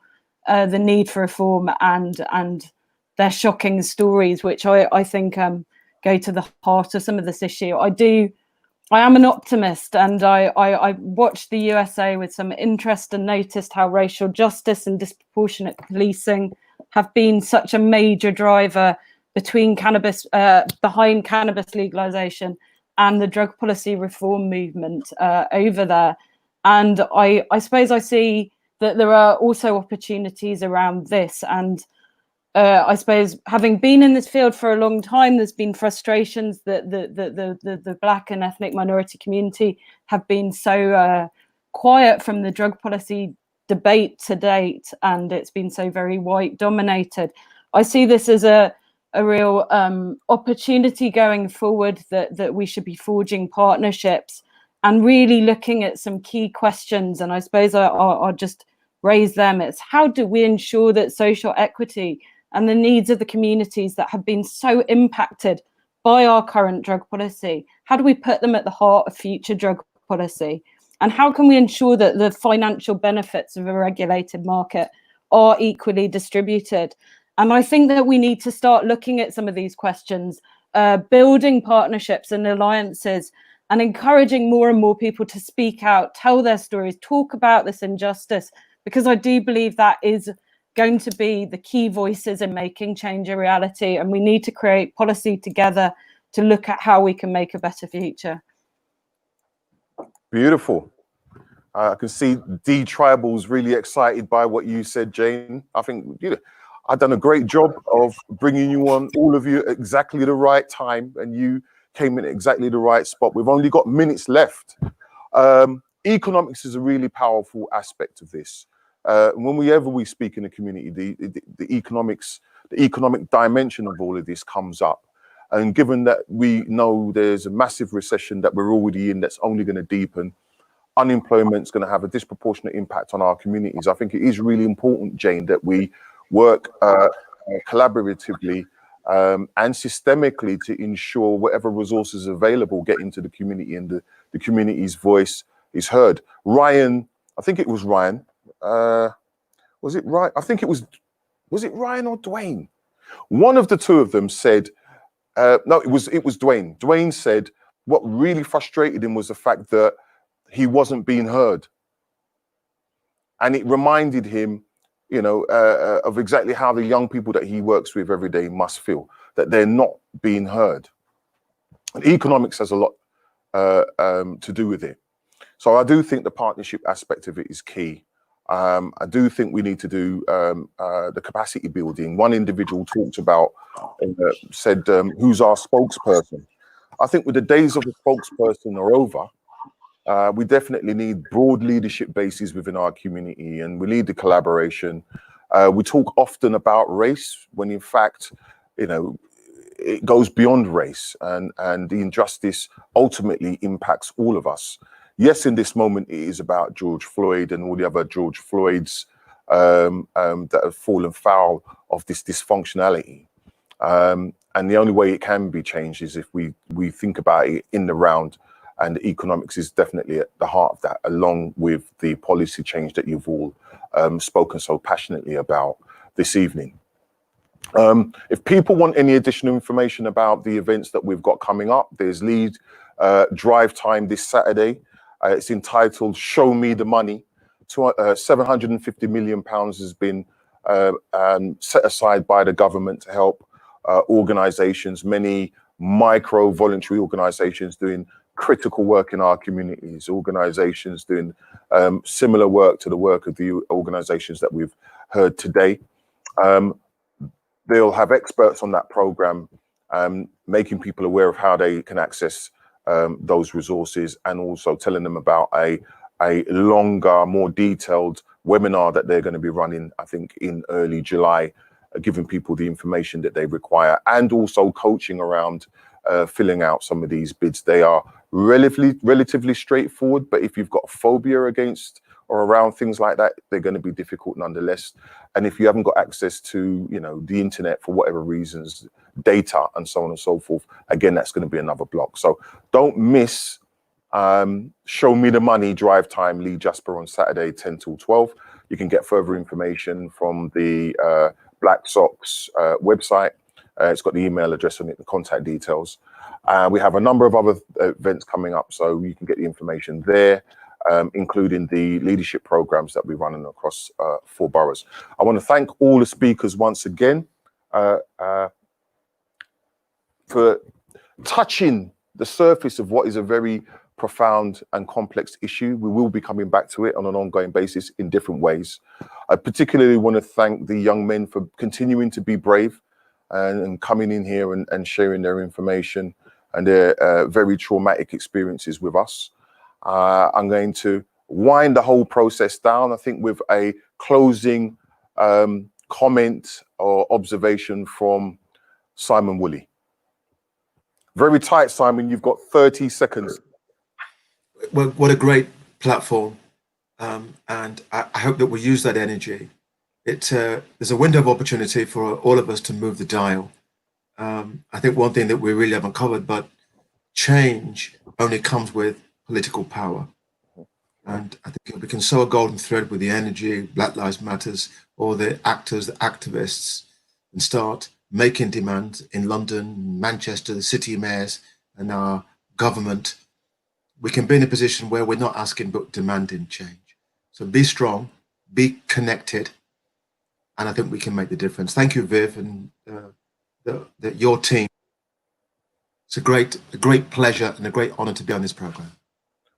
S9: the need for reform and their shocking stories, which I think go to the heart of some of this issue. I am an optimist, and I watched the USA with some interest and noticed how racial justice and disproportionate policing have been such a major driver behind cannabis legalization and the drug policy reform movement over there. And I suppose I see that there are also opportunities around this. And I suppose, having been in this field for a long time, there's been frustrations that the Black and ethnic minority community have been so quiet from the drug policy debate to date, and it's been so very white dominated. I see this as a real opportunity going forward, that we should be forging partnerships and really looking at some key questions. And I suppose I'll just raise them. It's how do we ensure that social equity and the needs of the communities that have been so impacted by our current drug policy, how do we put them at the heart of future drug policy? And how can we ensure that the financial benefits of a regulated market are equally distributed? And I think that we need to start looking at some of these questions, building partnerships and alliances, and encouraging more and more people to speak out, tell their stories, talk about this injustice, because I do believe that is going to be the key voices in making change a reality. And we need to create policy together to look at how we can make a better future.
S1: Beautiful. I can see D Tribal's really excited by what you said, Jayne. I think I've done a great job of bringing you on, all of you, at exactly the right time, and you came in at exactly the right spot. We've only got minutes left. Economics is a really powerful aspect of this. Whenever we speak in the community, the economic dimension of all of this comes up. And given that we know there's a massive recession that we're already in that's only going to deepen, unemployment's going to have a disproportionate impact on our communities. I think it is really important, Jayne, that we work collaboratively and systemically to ensure whatever resources available get into the community and the community's voice is heard. Ryan, I think it was Ryan. Was it right? I think it was it Ryan or Dwayne? One of the two of them said, no, it was Dwayne. Dwayne said what really frustrated him was the fact that he wasn't being heard. And it reminded him, you know, of exactly how the young people that he works with every day must feel, that they're not being heard. And economics has a lot to do with it. So I do think the partnership aspect of it is key. I do think we need to do the capacity building. One individual talked about, said, who's our spokesperson? I think with the days of the spokesperson are over, we definitely need broad leadership bases within our community, and we need the collaboration. We talk often about race when in fact, you know, it goes beyond race, and the injustice ultimately impacts all of us. Yes, in this moment, it is about George Floyd and all the other George Floyds that have fallen foul of this dysfunctionality. And the only way it can be changed is if we think about it in the round, and economics is definitely at the heart of that, along with the policy change that you've all spoken so passionately about this evening. If people want any additional information about the events that we've got coming up, there's lead drive time this Saturday. It's entitled Show Me the Money. £750 million has been set aside by the government to help organizations, many micro voluntary organizations doing critical work in our communities, organizations doing similar work to the work of the organizations that we've heard today. They'll have experts on that program, making people aware of how they can access those resources, and also telling them about a longer, more detailed webinar that they're going to be running, I think, in early July, giving people the information that they require, and also coaching around filling out some of these bids. They are relatively straightforward, but if you've got phobia against or around things like that, they're going to be difficult nonetheless. And if you haven't got access to, you know, the internet for whatever reasons, data and so on and so forth, again, that's going to be another block. So don't miss Show Me the Money drive time, Lee Jasper, on Saturday 10 till 12. You can get further information from the Black Sox website. It's got the email address on it, the contact details. We have a number of other events coming up, so you can get the information there, including the leadership programs that we're running across 4 boroughs. I want to thank all the speakers once again for touching the surface of what is a very profound and complex issue. We will be coming back to it on an ongoing basis in different ways. I particularly want to thank the young men for continuing to be brave and coming in here and sharing their information and their very traumatic experiences with us. I'm going to wind the whole process down, I think, with a closing comment or observation from Simon Woolley. Very tight, Simon. You've got 30 seconds.
S5: Well, what a great platform. And I hope that we'll use that energy. There's a window of opportunity for all of us to move the dial. I think one thing that we really haven't covered, but change only comes with political power. And I think if we can sow a golden thread with the energy, Black Lives Matters, or the actors, the activists, and start making demands in London, Manchester, the city mayors, and our government, we can be in a position where we're not asking but demanding change. So be strong, be connected, and I think we can make the difference. Thank you, Viv, and your team. It's a great pleasure and a great honor to be on this program.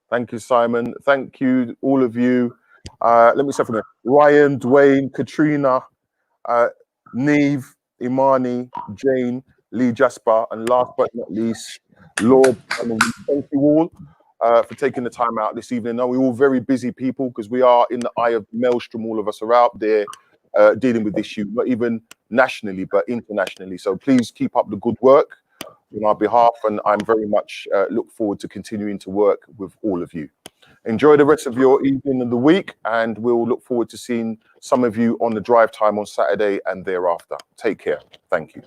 S1: Thank you, Simon. Thank you, all of you. Let me say from there: Ryan, Dwayne, Katrina, Neve, Imani, Jayne. Lee Jasper, and last but not least, Lord. Thank you all for taking the time out this evening. Now, we're all very busy people because we are in the eye of the maelstrom. All of us are out there dealing with this issue, not even nationally, but internationally. So please keep up the good work on our behalf, and I'm very much look forward to continuing to work with all of you. Enjoy the rest of your evening and the week, and we'll look forward to seeing some of you on the drive time on Saturday and thereafter. Take care. Thank you.